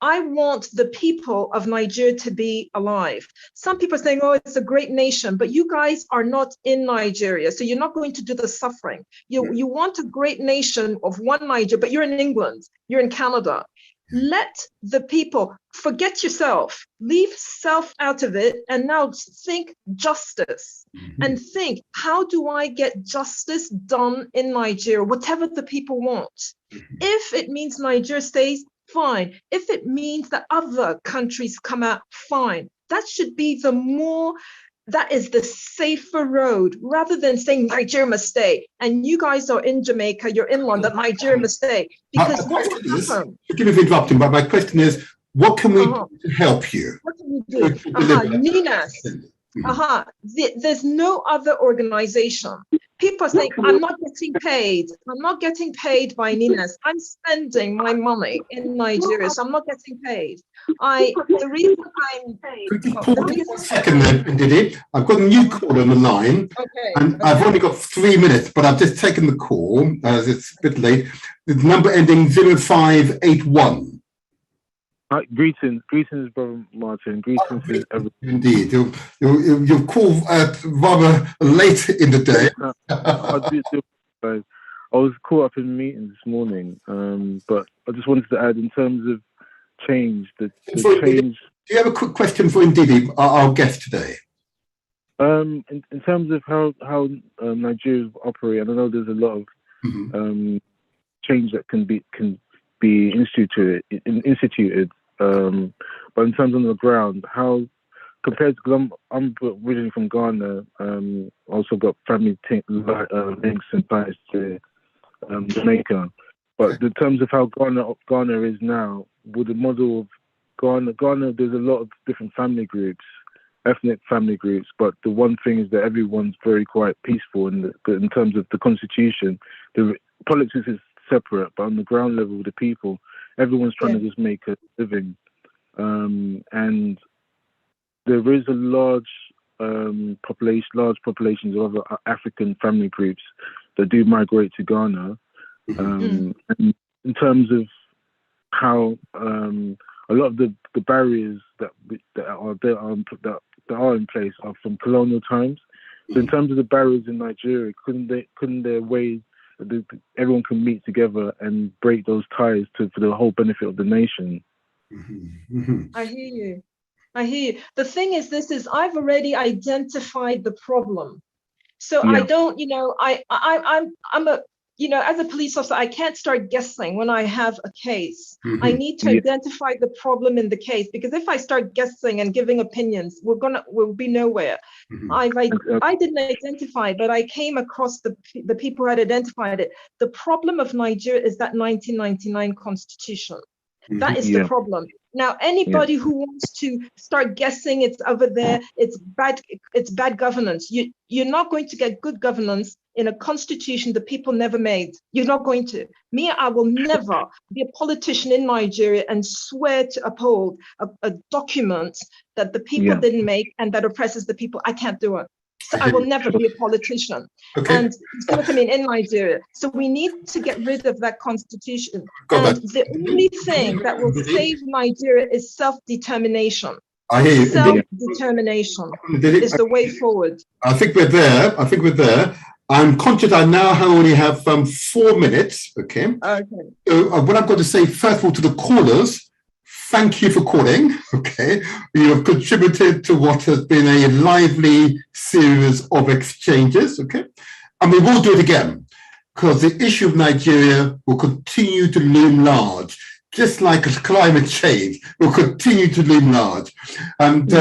I want the people of Nigeria to be alive. Some people are saying, oh, it's a great nation, but you guys are not in Nigeria, so you're not going to do the suffering. You want a great nation of one Nigeria, but you're in England, you're in Canada. Let the people, forget yourself, leave self out of it, and now think justice. And think, how do I get justice done in Nigeria, whatever the people want? If it means Nigeria stays, fine. If it means that other countries come out, fine. That should be that is the safer road, rather than saying Nigeria must stay. And you guys are in Jamaica, you're in London, Nigeria must stay. Because what will happen? Forgive me for interrupting, but my question is, what can we do to help you? What can we do? Ninas. There's no other organization. People are saying, I'm not getting paid. I'm not getting paid by Nines. I'm spending my money in Nigeria, so I'm not getting paid. The reason I'm Could you pause it 1 second there, Ndidi? I've got a new call on the line, and I've only got 3 minutes, but I've just taken the call as it's a bit late. The number ending 0581. Greetings, Brother Martin. Greetings to everyone. Indeed, you've called rather late in the day. I was caught up in a meeting this morning, but I just wanted to add in terms of change, the change. Do you have a quick question for Ndidi, our guest today? In terms of how Nigeria operate, and I know there's a lot of change that can be instituted. But in terms of the ground, how compared to, because I'm originally from Ghana, also got family links and ties to Jamaica. But in terms of how Ghana is now, with the model of Ghana, there's a lot of different family groups, ethnic family groups. But the one thing is that everyone's very quite peaceful. But in terms of the constitution, the politics is separate, but on the ground level with the people, everyone's trying to just make a living, and there is a large populations of other African family groups that do migrate to Ghana. And in terms of how a lot of the barriers that are in place are from colonial times. So in terms of the barriers in Nigeria, couldn't there ways that everyone can meet together and break those ties for the whole benefit of the nation? I hear you. The thing is, I've already identified the problem. So I don't, I'm a, as a police officer, I can't start guessing when I have a case. I need to identify the problem in the case, because if I start guessing and giving opinions, we'll be nowhere. I didn't identify, but I came across the people who had identified it. The problem of Nigeria is that 1999 constitution. That is the problem. Now, anybody who wants to start guessing it's over there, it's bad governance. You're not going to get good governance in a constitution the people never made. You're not going to. Me, I will never be a politician in Nigeria and swear to uphold a document that the people didn't make and that oppresses the people. I can't do it. So I will never be a politician. And you see what I mean, in Nigeria. So we need to get rid of that constitution. And the only thing that will save Nigeria is self-determination. I hear you. Self-determination is the way forward. I think we're there. I'm conscious I now only have 4 minutes. Okay. So what I've got to say, first of all, to the callers, thank you for calling. Okay. You have contributed to what has been a lively series of exchanges. Okay. And we will do it again, because the issue of Nigeria will continue to loom large, just like climate change will continue to loom large. And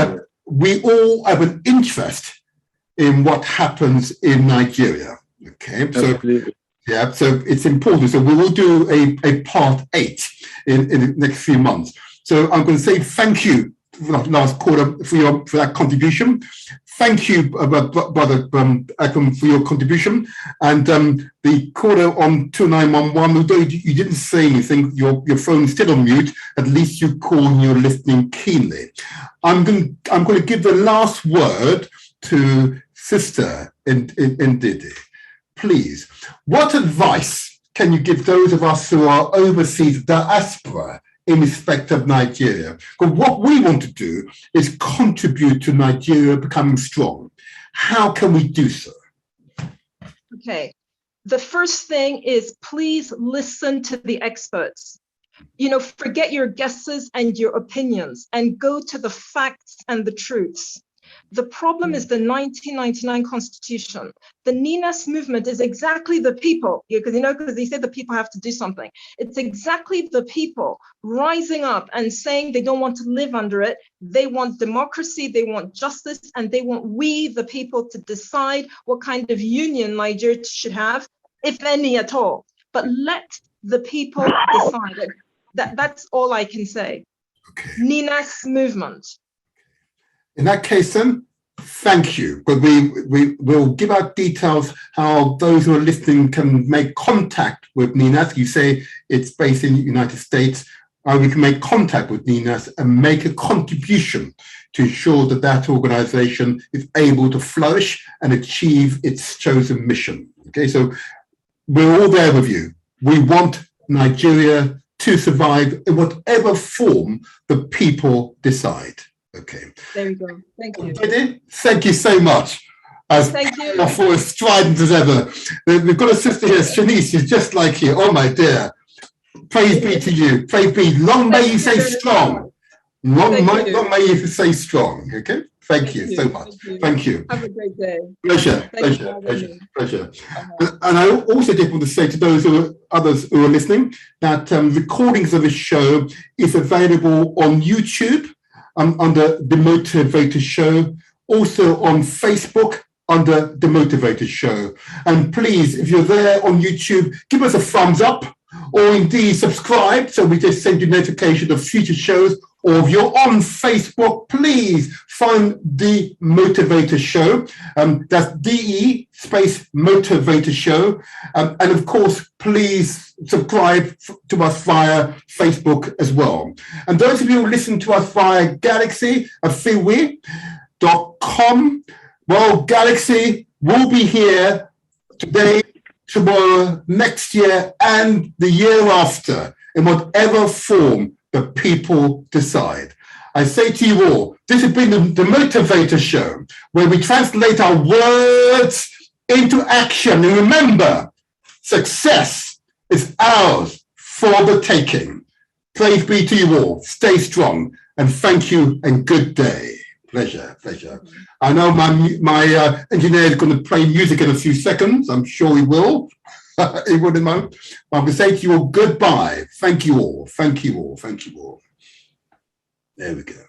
we all have an interest in what happens in Nigeria. Okay. Absolutely. So it's important. So we will do a part 8 in the next few months. So I'm going to say thank you, last quarter, for that contribution. Thank you, Brother Akam, for your contribution. And the caller on 2911, although you didn't say anything, your phone's still on mute. At least you call and you're listening keenly. I'm going to give the last word to Sister Ndidi. Please, what advice can you give those of us who are overseas diaspora in respect of Nigeria? Because what we want to do is contribute to Nigeria becoming strong. How can we do so? Okay. The first thing is, please listen to the experts. Forget your guesses and your opinions and go to the facts and the truths. The problem is the 1999 constitution. The Ninas movement is exactly the people, because they say the people have to do something. It's exactly the people rising up and saying they don't want to live under it. They want democracy, they want justice, and they want we, the people, to decide what kind of union Nigeria should have, if any at all. But let the people decide. That's all I can say. Okay. Ninas movement. In that case, then, thank you. But we will give out details how those who are listening can make contact with NINAS. You say it's based in the United States. We can make contact with NINAS and make a contribution to ensure that that organization is able to flourish and achieve its chosen mission. Okay, so we're all there with you. We want Nigeria to survive in whatever form the people decide. Okay. There you go. Thank you. Thank you so much. As powerful, as strident as ever. We've got a sister here, Shanice, she's just like you. Oh my dear. Praise be to you. Praise be. Long may you say strong. Long may you say strong. Okay. Thank you so much. Thank you. Have a great day. Pleasure. And I also just want to say to those others who are listening that recordings of this show is available on YouTube under The Motivator Show, also on Facebook under The Motivator Show. And please, if you're there on YouTube, give us a thumbs up, or indeed subscribe so we just send you notification of future shows. Or if you're on Facebook, please find The Motivator Show. That's DE space Motivator Show. And of course, please subscribe to us via Facebook as well. And those of you who listen to us via galaxy.com, well, Galaxy will be here today, tomorrow, next year, and the year after, in whatever form the people decide. I say to you all, this has been the Motivator Show, where we translate our words into action. And remember, success is ours for the taking. Praise be to you all. Stay strong, and thank you, and good day. Pleasure. I know my engineer is going to play music in a few seconds. I'm sure he will. He would in a moment. I'm going to say to you all goodbye. Thank you all. There we go.